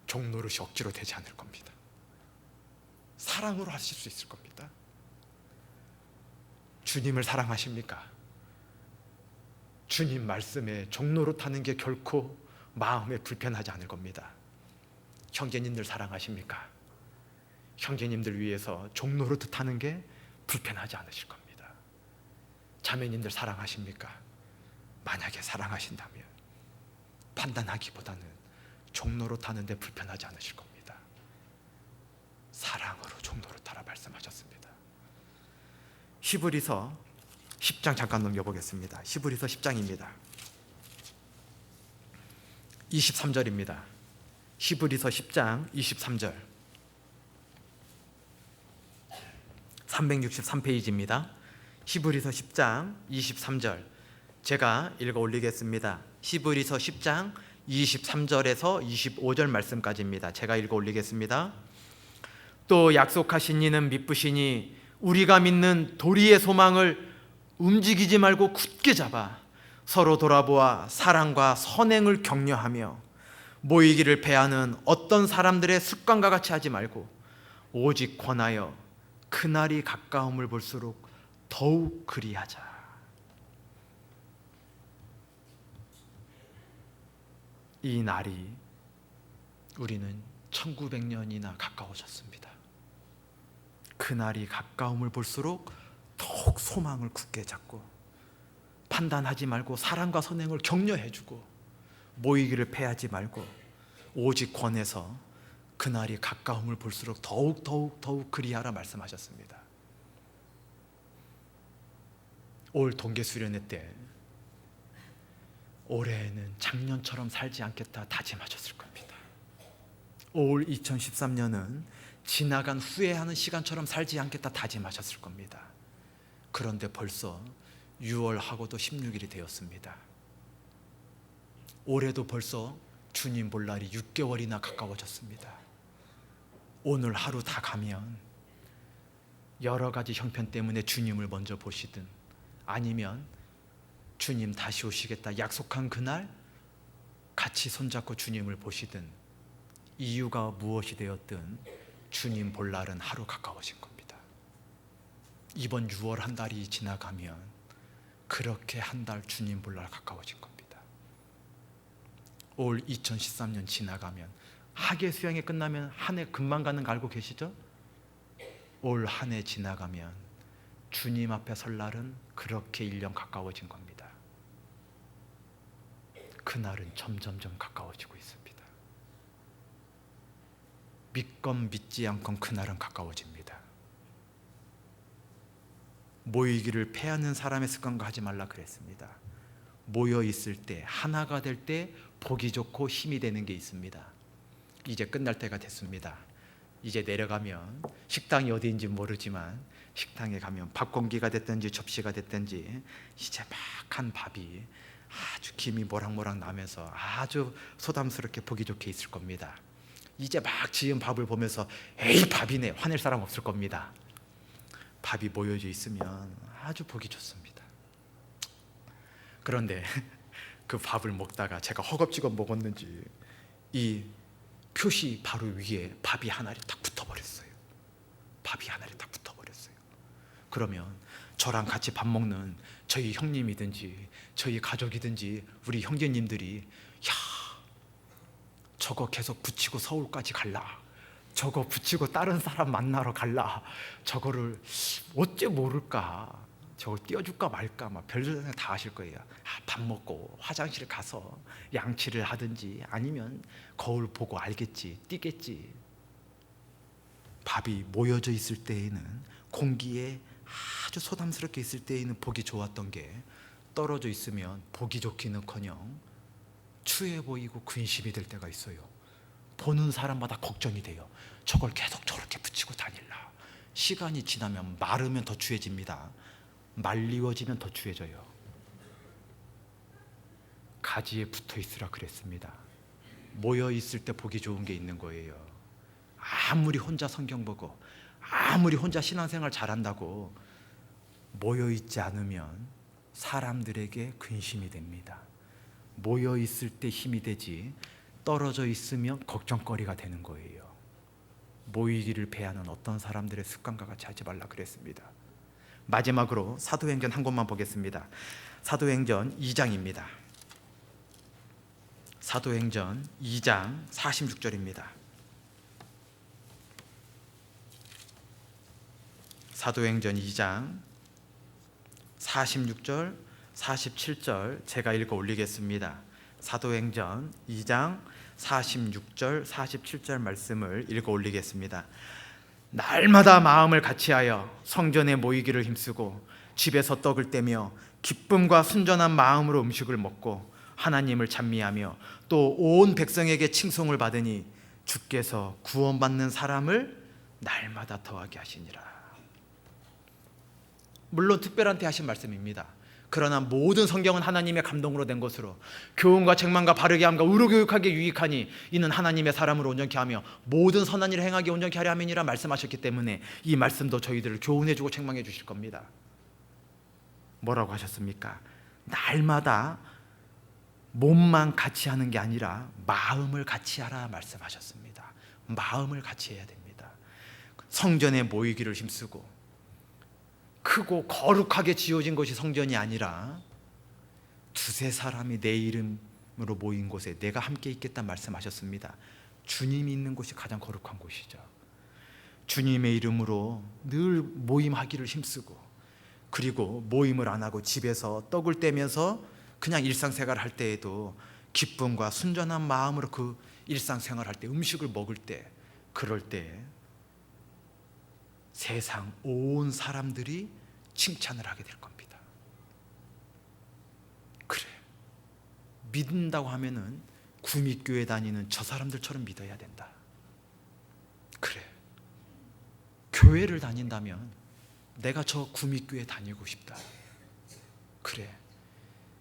종노릇이 억지로 되지 않을 겁니다. 사랑으로 하실 수 있을 겁니다. 주님을 사랑하십니까? 주님 말씀에 종노릇 하는 게 결코 마음에 불편하지 않을 겁니다. 형제님들 사랑하십니까? 형제님들 위해서 종노릇 하는 게 불편하지 않으실 겁니다. 자매님들 사랑하십니까? 만약에 사랑하신다면 판단하기보다는 종노릇 하는데 불편하지 않으실 겁니다. 사랑으로 종노릇하라 말씀하셨습니다. 히브리서 10장 잠깐 넘겨보겠습니다. 히브리서 10장입니다. 23절입니다. 히브리서 10장 23절 363페이지입니다. 히브리서 10장 23절 제가 읽어 올리겠습니다. 히브리서 10장 23절에서 25절 말씀까지입니다. 제가 읽어 올리겠습니다. 또 약속하신 이는 미쁘시니 우리가 믿는 도리의 소망을 움직이지 말고 굳게 잡아 서로 돌아보아 사랑과 선행을 격려하며 모이기를 패하는 어떤 사람들의 습관과 같이 하지 말고 오직 권하여 그날이 가까움을 볼수록 더욱 그리하자. 이 날이 우리는 1900년이나 가까워졌습니다. 그날이 가까움을 볼수록 더욱 소망을 굳게 잡고 판단하지 말고 사랑과 선행을 격려해주고 모이기를 패하지 말고 오직 권해서 그날이 가까움을 볼수록 더욱 그리하라 말씀하셨습니다. 올 동계수련회 때 올해는 작년처럼 살지 않겠다 다짐하셨을 겁니다. 올 2013년은 지나간 후회하는 시간처럼 살지 않겠다 다짐하셨을 겁니다. 그런데 벌써 6월하고도 16일이 되었습니다. 올해도 벌써 주님 볼 날이 6개월이나 가까워졌습니다. 오늘 하루 다 가면 여러 가지 형편 때문에 주님을 먼저 보시든 아니면 주님 다시 오시겠다 약속한 그날 같이 손잡고 주님을 보시든 이유가 무엇이 되었든 주님 볼 날은 하루 가까워진 겁니다. 이번 6월 한 달이 지나가면 그렇게 한 달 주님 볼 날 가까워진 겁니다. 올 2013년 지나가면 학예 수양이 끝나면 한 해 금방 가는 거 알고 계시죠? 올 한 해 지나가면 주님 앞에 설 날은 그렇게 1년 가까워진 겁니다. 그날은 점점점 가까워지고 있습니다. 믿건 믿지 않건 그날은 가까워집니다. 모이기를 패하는 사람의 습관과 하지 말라 그랬습니다. 모여 있을 때 하나가 될 때 보기 좋고 힘이 되는 게 있습니다. 이제 끝날 때가 됐습니다. 이제 내려가면 식당이 어디인지 모르지만 식당에 가면 밥 공기가 됐든지 접시가 됐든지 이제 막 한 밥이 아주 김이 모락모락 나면서 아주 소담스럽게 보기 좋게 있을 겁니다. 이제 막 지은 밥을 보면서 에이 밥이네 화낼 사람 없을 겁니다. 밥이 모여져 있으면 아주 보기 좋습니다. 그런데 그 밥을 먹다가 제가 허겁지겁 먹었는지 이 표시 바로 위에 밥이 하나를 딱 붙어버렸어요. 밥이 하나를 딱 붙어버렸어요. 그러면 저랑 같이 밥 먹는 저희 형님이든지 저희 가족이든지 우리 형제님들이 야 저거 계속 붙이고 서울까지 갈라, 저거 붙이고 다른 사람 만나러 갈라, 저거를 어째 모를까, 저거 띄워줄까 말까 막 별별 생각 다 하실 거예요. 밥 먹고 화장실 가서 양치를 하든지 아니면 거울 보고 알겠지, 뛰겠지. 밥이 모여져 있을 때에는 공기에 아주 소담스럽게 있을 때에는 보기 좋았던 게 떨어져 있으면 보기 좋기는커녕 추해 보이고 근심이 될 때가 있어요. 보는 사람마다 걱정이 돼요. 저걸 계속 저렇게 붙이고 다닐라. 시간이 지나면 마르면 더 추해집니다. 말리워지면 더 추해져요. 가지에 붙어 있으라 그랬습니다. 모여 있을 때 보기 좋은 게 있는 거예요. 아무리 혼자 성경 보고 아무리 혼자 신앙생활 잘한다고 모여 있지 않으면 사람들에게 근심이 됩니다. 모여 있을 때 힘이 되지 떨어져 있으면 걱정거리가 되는 거예요. 모이기를 배하는 어떤 사람들의 습관과 같이 하지 말라 그랬습니다. 마지막으로 사도행전 한 곳만 보겠습니다. 사도행전 2장입니다. 사도행전 2장 46절입니다. 사도행전 2장 46절, 47절 제가 읽어 올리겠습니다. 사도행전 2장 46절, 47절 말씀을 읽어 올리겠습니다. 날마다 마음을 같이하여 성전에 모이기를 힘쓰고 집에서 떡을 떼며 기쁨과 순전한 마음으로 음식을 먹고 하나님을 찬미하며 또 온 백성에게 칭송을 받으니 주께서 구원받는 사람을 날마다 더하게 하시니라. 물론 특별한 때 하신 말씀입니다. 그러나 모든 성경은 하나님의 감동으로 된 것으로 교훈과 책망과 바르게 함과 의로교육하게 유익하니 이는 하나님의 사람을 온전케 하며 모든 선한 일을 행하게 온전케 하려 함이니라 말씀하셨기 때문에 이 말씀도 저희들을 교훈해주고 책망해 주실 겁니다. 뭐라고 하셨습니까? 날마다 몸만 같이 하는 게 아니라 마음을 같이 하라 말씀하셨습니다. 마음을 같이 해야 됩니다. 성전에 모이기를 힘쓰고 크고 거룩하게 지어진 것이 성전이 아니라 두세 사람이 내 이름으로 모인 곳에 내가 함께 있겠다 말씀하셨습니다. 주님이 있는 곳이 가장 거룩한 곳이죠. 주님의 이름으로 늘 모임하기를 힘쓰고, 그리고 모임을 안 하고 집에서 떡을 떼면서 그냥 일상생활 할 때에도 기쁨과 순전한 마음으로 그 일상생활 할 때, 음식을 먹을 때, 그럴 때 세상 온 사람들이 칭찬을 하게 될 겁니다. 그래, 믿는다고 하면은 구미교회 다니는 저 사람들처럼 믿어야 된다. 그래, 교회를 다닌다면 내가 저 구미교회 다니고 싶다. 그래,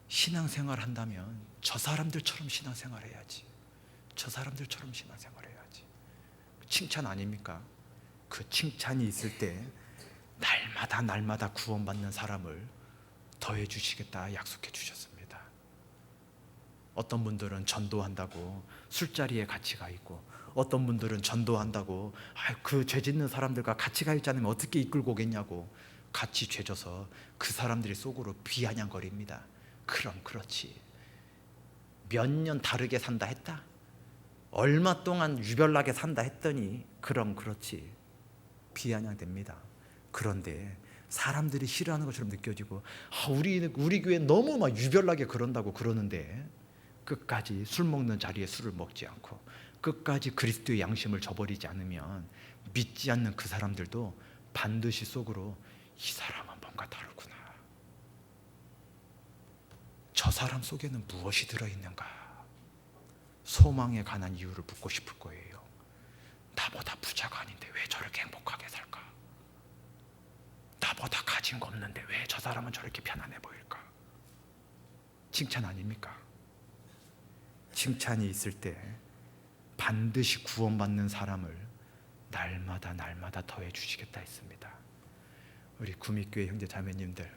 신앙생활 한다면 저 사람들처럼 신앙생활 해야지. 저 사람들처럼 신앙생활 해야지. 칭찬 아닙니까? 그 칭찬이 있을 때 날마다 구원받는 사람을 더해 주시겠다 약속해 주셨습니다. 어떤 분들은 전도한다고 술자리에 같이 가 있고, 어떤 분들은 전도한다고 그 죄 짓는 사람들과 같이 가 있지 않으면 어떻게 이끌고 오겠냐고 같이 죄져서 그 사람들이 속으로 비아냥거립니다. 그럼 그렇지, 몇 년 다르게 산다 했다, 얼마 동안 유별나게 산다 했더니 그럼 그렇지, 비아냥됩니다. 그런데 사람들이 싫어하는 것처럼 느껴지고 우리 교회 너무 막 유별나게 그런다고 그러는데 끝까지 술 먹는 자리에 술을 먹지 않고 끝까지 그리스도의 양심을 저버리지 않으면 믿지 않는 그 사람들도 반드시 속으로 이 사람은 뭔가 다르구나, 저 사람 속에는 무엇이 들어있는가, 소망에 관한 이유를 묻고 싶을 거예요. 나보다 부자가 아닌데 왜 저렇게 행복하게 살까? 나보다 가진 거 없는데 왜 저 사람은 저렇게 편안해 보일까? 칭찬 아닙니까? 칭찬이 있을 때 반드시 구원받는 사람을 날마다 더해 주시겠다 했습니다. 우리 구미교회 형제 자매님들,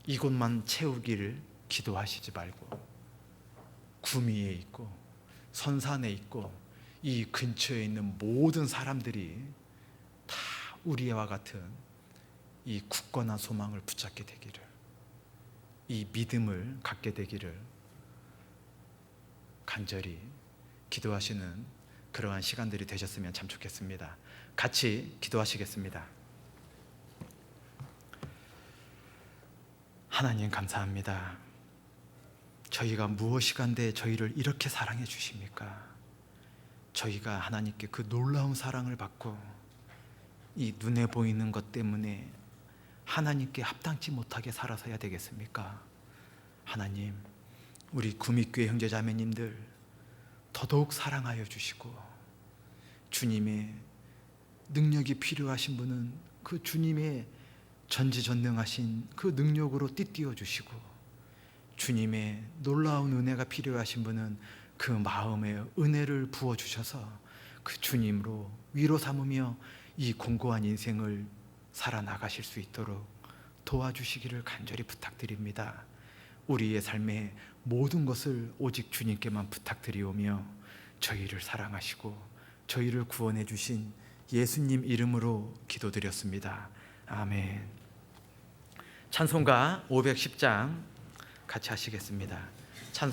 이곳만 채우기를 기도하시지 말고 구미에 있고 선산에 있고 이 근처에 있는 모든 사람들이 다 우리와 같은 이 굳건한 소망을 붙잡게 되기를, 이 믿음을 갖게 되기를 간절히 기도하시는 그러한 시간들이 되셨으면 참 좋겠습니다. 같이 기도하시겠습니다. 하나님 감사합니다. 저희가 무엇이 간데 저희를 이렇게 사랑해 주십니까? 저희가 하나님께 그 놀라운 사랑을 받고 이 눈에 보이는 것 때문에 하나님께 합당치 못하게 살아서야 되겠습니까? 하나님, 우리 구미교회 형제자매님들 더더욱 사랑하여 주시고, 주님의 능력이 필요하신 분은 그 주님의 전지전능하신 그 능력으로 띠띠어 주시고, 주님의 놀라운 은혜가 필요하신 분은 그 마음에 은혜를 부어 주셔서 그 주님으로 위로 삼으며 이 공고한 인생을 살아나가실 수 있도록 도와주시기를 간절히 부탁드립니다. 우리의 삶의 모든 것을 오직 주님께만 부탁드리오며 저희를 사랑하시고 저희를 구원해 주신 예수님 이름으로 기도드렸습니다. 아멘. 찬송가 510장 같이 하시겠습니다. 찬송